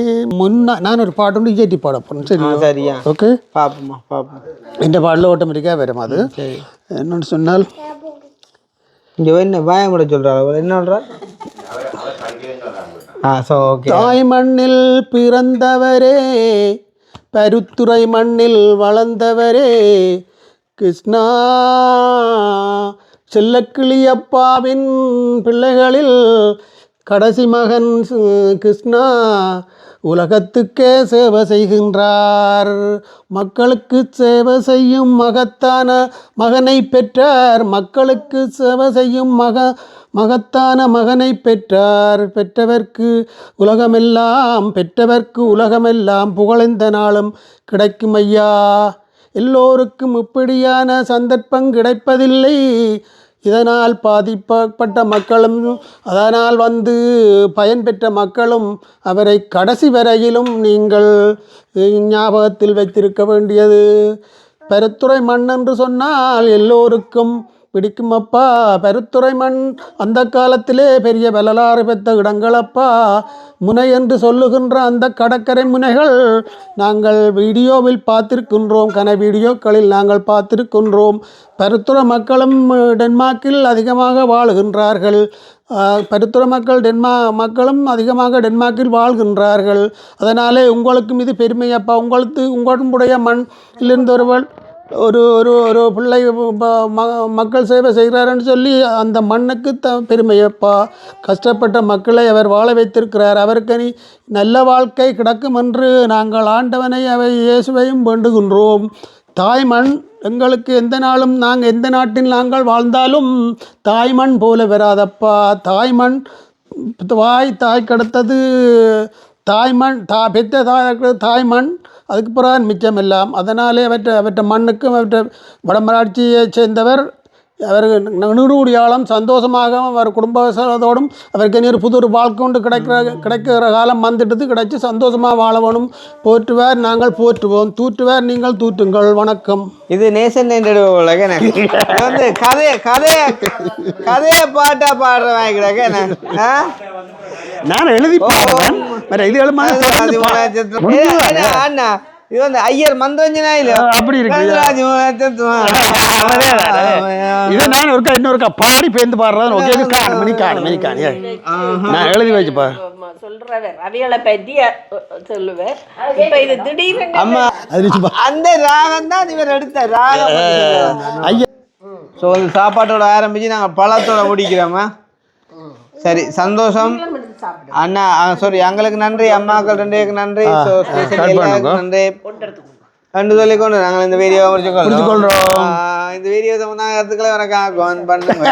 [SPEAKER 1] நான் ஒரு பாட்டு இஜேட்டி பாட போறேன்.
[SPEAKER 2] சரியா?
[SPEAKER 1] ஓகே
[SPEAKER 2] பாப்போமா பாப்போம்.
[SPEAKER 1] இந்த பாடல ஆட்டோமேட்டிக்காக வரும். அது என்னன்னு சொன்னால்
[SPEAKER 2] இங்கே என்ன பயம் கூட சொல்கிறாள் என்ன சொல்கிறா?
[SPEAKER 1] தாய் மண்ணில் பிறந்தவரே, பருத்துறை மண்ணில் வளர்ந்தவரே, கிருஷ்ணா செல்லக்கிளியப்பாவின் பிள்ளைகளில் கடைசி மகன் கிருஷ்ணா உலகத்துக்கே சேவை செய்கின்றார். மக்களுக்கு சேவை செய்யும் மகத்தான மகனை பெற்றார். மக்களுக்கு சேவை செய்யும் மகத்தான மகனை பெற்றார். பெற்றவர்க்கு உலகமெல்லாம் புகழ்ந்த நாளும் கிடைக்கும் ஐயா. எல்லோருக்கும் இப்படியான சந்தர்ப்பம் கிடைப்பதில்லை. இதனால் பாதிக்கப்பட்ட மக்களும் அதனால் பயன்பெற்ற மக்களும் அவரை கடைசி வரையிலும் நீங்கள் ஞாபகத்தில் வைத்திருக்க வேண்டியது. பருத்துறை மண் என்று சொன்னால் எல்லோருக்கும் பிடிக்கும் அப்பா. பெருத்துறை மண் அந்த காலத்திலே பெரிய வெள்ளலாறு பெற்ற இடங்களப்பா. முனை என்று சொல்லுகின்ற அந்த கடற்கரை முனைகள் நாங்கள் வீடியோவில் பார்த்திருக்கின்றோம். வீடியோக்களில் நாங்கள் பார்த்திருக்கின்றோம். பெருத்துறை மக்களும் டென்மார்க்கில் அதிகமாக வாழுகின்றார்கள். பெருத்துறை மக்களும் அதிகமாக டென்மார்க்கில் வாழ்கின்றார்கள். அதனாலே உங்களுக்கும் இது பெருமையப்பா. உங்களுடைய மண்ணிலிருந்து ஒரு ஒரு ஒரு பிள்ளை மக்கள் சேவை செய்கிறாருன்னு சொல்லி அந்த மண்ணுக்கு பெருமையப்பா. கஷ்டப்பட்ட மக்களை அவர் வாழ வைத்திருக்கிறார். அவருக்கு நீ நல்ல வாழ்க்கை கிடக்கும் என்று நாங்கள் ஆண்டவனை இயேசுவையும் வேண்டுகின்றோம். தாய்மண் எங்களுக்கு எந்த நாளும் எந்த நாட்டில் நாங்கள் வாழ்ந்தாலும் தாய்மண் போல வராதப்பா. தாய்மண் தாய் கடத்தது தாய்மண் பெற்ற தாய்மண் அதுக்கு பிறகு மிச்சமெல்லாம். அதனாலே அவற்றை மண்ணுக்கும் வடமராட்சியை சேர்ந்தவர் அவர் நீடூழியாலும் சந்தோஷமாக அவர் குடும்பத்தோடும் அவருக்கு நீர் புது வாழ்க்கை கொண்டு கிடைக்கிற காலம் வந்துட்டது. கிடைச்சி சந்தோஷமாக வாழவனும். போற்றுவார் நாங்கள் போற்றுவோம், தூற்றுவார் நீங்கள் தூற்றுங்கள். வணக்கம்.
[SPEAKER 2] இது நேசன் வந்து கதையை பாட்டா பாடுறவன் கிடக்க
[SPEAKER 1] நான் எழுதி
[SPEAKER 2] அண்ணா இது வந்து ஐயர் மந்தோஞ்சனா இல்ல
[SPEAKER 1] அப்படி இருக்கு. இதை நான் இன்னொருக்கா பாடி பேர்ந்து பாடுறேன். ஓகே காணி நான் எழுதி வச்சுப்பா
[SPEAKER 8] சொல்றவர் அவைகளை பற்றி சொல்லுவேன். இப்ப இது திடீர்னு
[SPEAKER 2] அம்மா அந்த ராகம் தான் இவர் எடுத்த ராகம். ஐயா ஸோ சாப்பாட்டோட ஆரம்பிச்சு நாங்கள் பழத்தோட முடிக்கிறோமா? சரி, சந்தோஷம் அண்ணா. சாரி, எங்களுக்கு நன்றி, அம்மாக்கள் 2 பேருக்கு நன்றி, நன்றி ரெண்டு சொல்லிக்கொண்டு நாங்கள் இந்த வீடியோ முடிச்சுக்கொள்றோம். இந்த வீடியோ சம்பந்தமான கருத்துக்களை வர பண்ணுங்க.